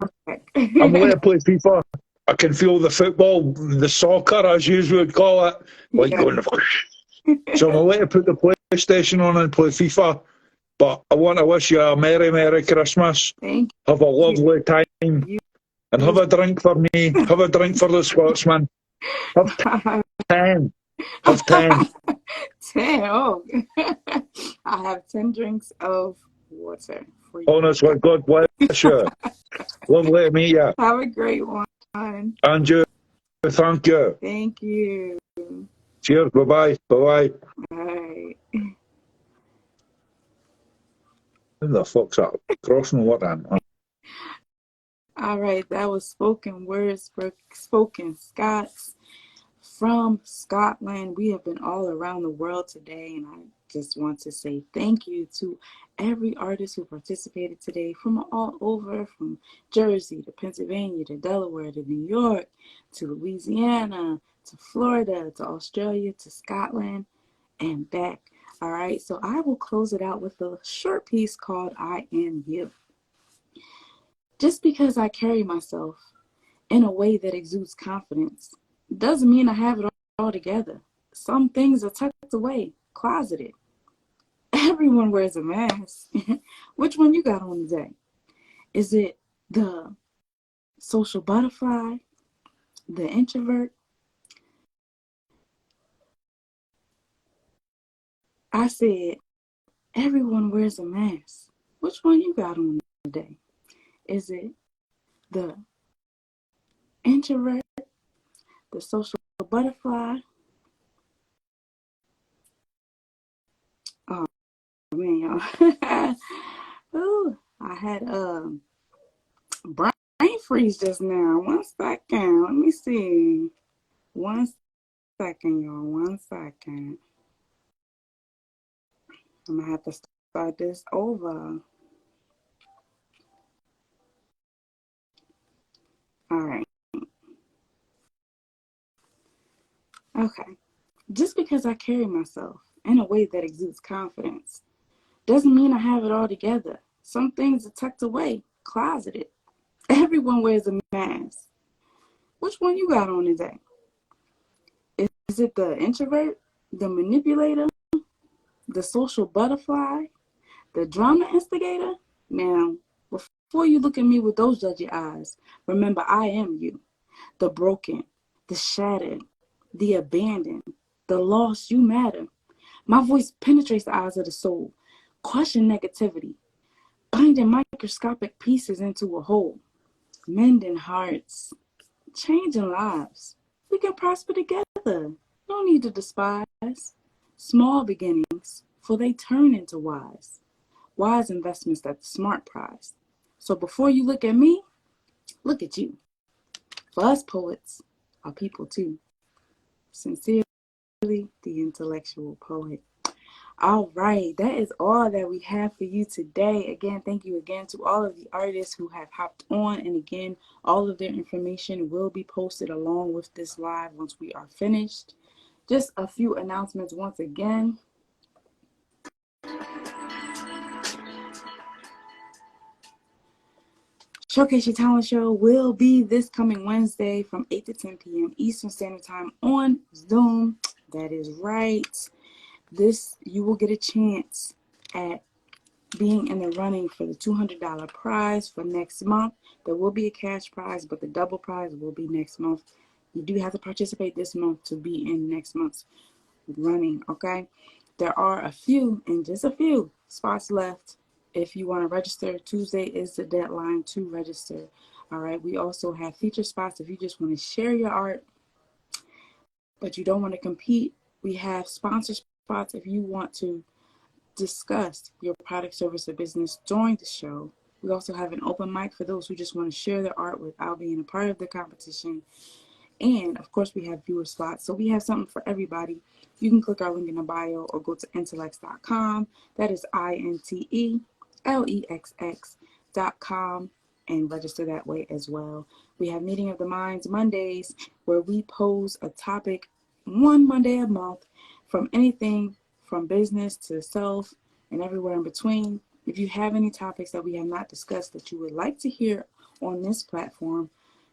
S7: I'm away to play FIFA. I can feel the football, the soccer, as you would call it, like going. So I'm away to put the PlayStation on and play FIFA. But I want to wish you a Merry, Merry Christmas.
S1: Thank you.
S7: Have a lovely time. And have a drink for me. Have a drink for the Scotsman. Have 10. Have 10.
S1: 10. Oh. I have 10 drinks of water for you.
S7: Honestly, God bless you. Lovely to meet you.
S1: Have a great one.
S7: And you. Thank you.
S1: Thank you.
S7: Cheers. Bye-bye. Bye-bye.
S1: Bye.
S7: Who the fuck's that? Crossing what then?
S1: All right, that was spoken words for spoken Scots from Scotland. We have been all around the world today, and I just want to say thank you to every artist who participated today from all over, from Jersey to Pennsylvania to Delaware to New York to Louisiana to Florida to Australia to Scotland and back. All right, so I will close it out with a short piece called I Am You. Just because I carry myself in a way that exudes confidence doesn't mean I have it all together. Some things are tucked away, closeted. Everyone wears a mask. Which one you got on today? Is it the social butterfly, the introvert? I said, everyone wears a mask. Which one you got on today? Is it the introvert, the social butterfly? Oh, man, y'all. Ooh, I had brain freeze just now. 1 second. Let me see. 1 second, y'all. 1 second. I'm going to have to start this over. All right. Okay. Just because I carry myself in a way that exudes confidence doesn't mean I have it all together. Some things are tucked away, closeted. Everyone wears a mask. Which one you got on today? Is it the introvert, the manipulator, the social butterfly, the drama instigator? Now, before you look at me with those judgy eyes, remember I am you. The broken, the shattered, the abandoned, the lost, you matter. My voice penetrates the eyes of the soul, crushing negativity, binding microscopic pieces into a whole, mending hearts, changing lives. We can prosper together. No need to despise. Small beginnings, for they turn into wise. Wise investments that the smart prize. So before you look at me, look at you. For us poets are people too. Sincerely, the intellectual poet. All right, that is all that we have for you today. Again, thank you again to all of the artists who have hopped on. And again, all of their information will be posted along with this live once we are finished. Just a few announcements once again. Showcase Your Talent Show will be this coming Wednesday from 8 to 10 p.m. Eastern Standard Time on Zoom. That is right. You will get a chance at being in the running for the $200 prize for next month. There will be a cash prize, but the double prize will be next month. You do have to participate this month to be in next month's running, okay? There are a few, and just a few, spots left. If you want to register, Tuesday is the deadline to register. All right, we also have feature spots if you just want to share your art, but you don't want to compete. We have sponsor spots if you want to discuss your product, service, or business during the show. We also have an open mic for those who just want to share their art without being a part of the competition. And of course, we have viewer slots. So we have something for everybody. You can click our link in the bio or go to Intelexx.com. That is INTELEXX.com and register that way as well. We have Meeting of the Minds Mondays where we pose a topic one Monday a month from anything from business to self and everywhere in between. If you have any topics that we have not discussed that you would like to hear on this platform,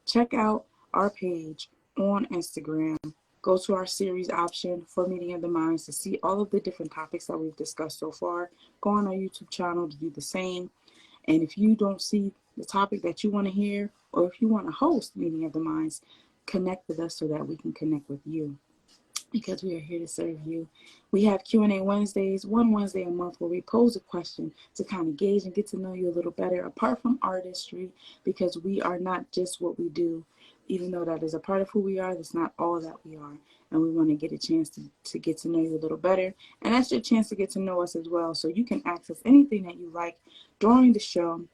S1: check out our page on Instagram. Go to our series option for Meeting of the Minds to see all of the different topics that we've discussed so far. Go on our YouTube channel to do the same. And if you don't see the topic that you want to hear, or if you want to host Meeting of the Minds, connect with us so that we can connect with you, because we are here to serve you. We have Q&A Wednesdays, one Wednesday a month, where we pose a question to kind of gauge and get to know you a little better, apart from artistry, because we are not just what we do. Even though that is a part of who we are, that's not all that we are. And we want to get a chance to get to know you a little better. And that's your chance to get to know us as well. So you can access anything that you like during the show.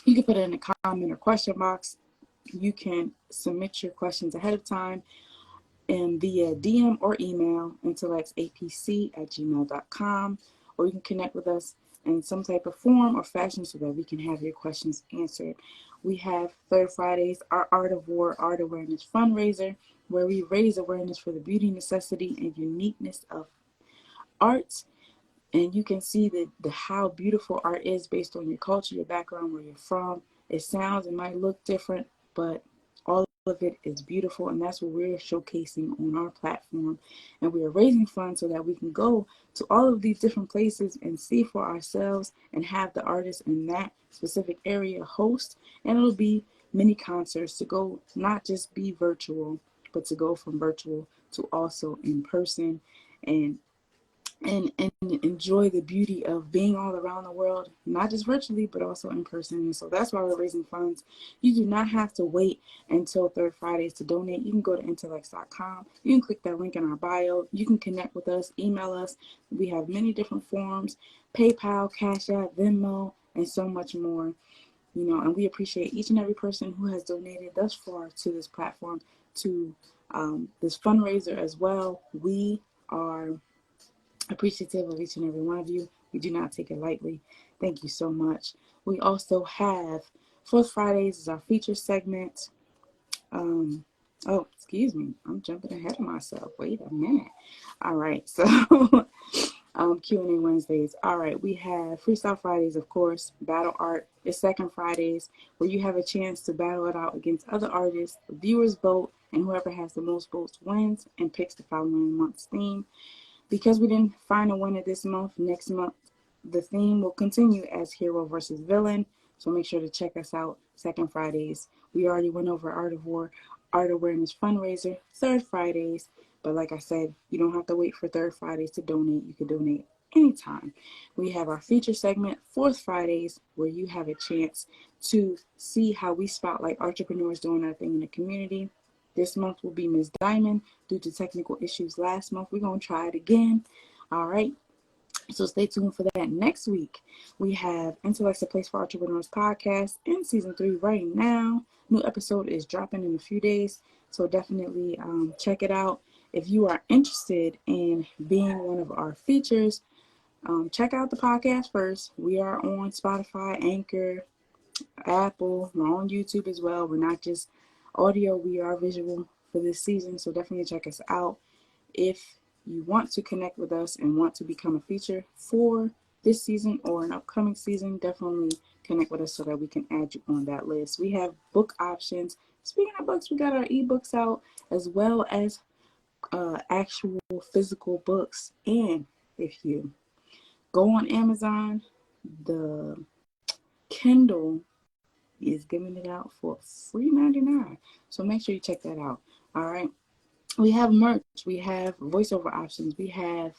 S1: You can put it in the comment or question box. You can submit your questions ahead of time and via DM or email, intellexapc@gmail.com, or you can connect with us in some type of form or fashion so that we can have your questions answered. We have third Fridays, our Art of War Art Awareness Fundraiser, where we raise awareness for the beauty, necessity, and uniqueness of art. And you can see the how beautiful art is based on your culture, your background, where you're from. It sounds, it might look different, but all of it is beautiful, and that's what we're showcasing on our platform. And we are raising funds so that we can go to all of these different places and see for ourselves and have the artists in that specific area host. And it'll be mini concerts to go, not just be virtual, but to go from virtual to also in person, and enjoy the beauty of being all around the world, not just virtually, but also in person. And so that's why we're raising funds. You do not have to wait until third Fridays to donate. You can go to Intelexx.com. You can click that link in our bio. You can connect with us, email us. We have many different forms: PayPal, Cash App, Venmo, and so much more. And we appreciate each and every person who has donated thus far to this platform, to this fundraiser as well. We are appreciative of each and every one of you. We do not take it lightly. Thank you so much. We also have Fourth Fridays is our feature segment. Oh, excuse me. I'm jumping ahead of myself. Wait a minute. All right. So Q&A Wednesdays. All right. We have Freestyle Fridays, of course. Battle Art is second Fridays, where you have a chance to battle it out against other artists. The viewers vote, and whoever has the most votes wins and picks the following month's theme. Because we didn't find a winner this month, next month the theme will continue as Hero versus Villain. So make sure to check us out second Fridays. We already went over Art of War, Art Awareness Fundraiser, third Fridays. But like I said, you don't have to wait for third Fridays to donate. You can donate anytime. We have our feature segment, fourth Fridays, where you have a chance to see how we spotlight entrepreneurs doing our thing in the community. This month will be Ms. Diamond due to technical issues last month. We're going to try it again. All right. So stay tuned for that. Next week, we have Intelexx, a Place for Entrepreneurs podcast in season 3 right now. New episode is dropping in a few days. So definitely check it out. If you are interested in being one of our features, check out the podcast first. We are on Spotify, Anchor, Apple. We're on YouTube as well. We're not just audio, we are visual for this season, so definitely check us out. If you want to connect with us and want to become a feature for this season or an upcoming season, definitely connect with us so that we can add you on that list. We have book options. Speaking of books, we got our ebooks out, as well as actual physical books. And if you go on Amazon, the Kindle is giving it out for free 99. So make sure you check that out. All right. We have merch. We have voiceover options. We have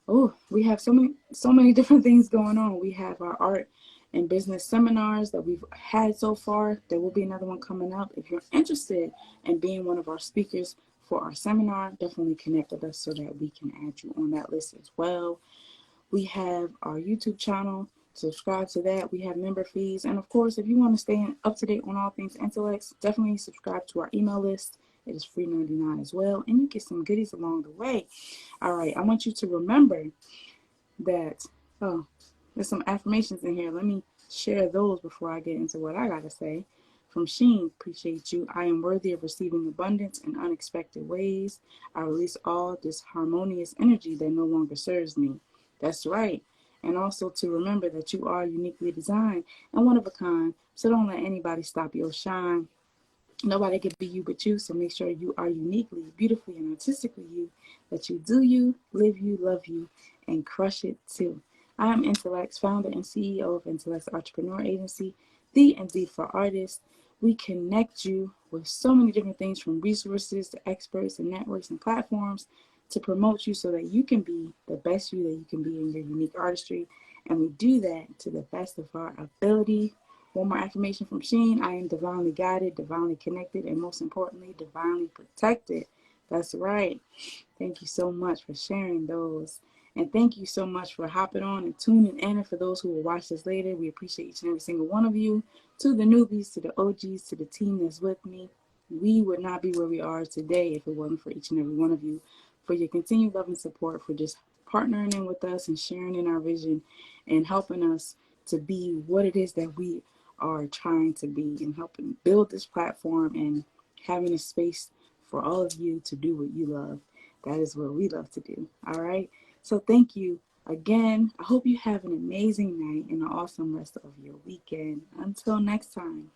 S1: so many different things going on. We have our art and business seminars that we've had so far. There will be another one coming up. If you're interested in being one of our speakers for our seminar, definitely connect with us so that we can add you on that list as well. We have our YouTube channel. Subscribe to that. We have member fees. And of course, if you want to stay up to date on all things Intelexx, definitely subscribe to our email list. It is free 99 as well. And you get some goodies along the way. All right. I want you to remember that, there's some affirmations in here. Let me share those before I get into what I got to say. From Sheen, appreciate you. I am worthy of receiving abundance in unexpected ways. I release all this harmonious energy that no longer serves me. That's right. And also to remember that you are uniquely designed and one of a kind. So don't let anybody stop your shine. Nobody can be you but you, so make sure you are uniquely, beautifully, and artistically you, that you do you, live you, love you, and crush it too. I am Intelexx, founder and CEO of Intelexx Artrepreneur Agency, the Indeed for Artists. We connect you with so many different things, from resources to experts and networks and platforms, to promote you so that you can be the best you that you can be in your unique artistry. And we do that to the best of our ability. One more affirmation from Sheen. I am divinely guided, divinely connected, and most importantly, divinely protected. That's right. Thank you so much for sharing those. And thank you so much for hopping on and tuning in. And for those who will watch this later, we appreciate each and every single one of you. To the newbies, to the OGs, to the team that's with me, we would not be where we are today if it wasn't for each and every one of you, for your continued love and support, for just partnering in with us and sharing in our vision and helping us to be what it is that we are trying to be, and helping build this platform and having a space for all of you to do what you love. That is what we love to do. All right. So thank you again. I hope you have an amazing night and an awesome rest of your weekend. Until next time.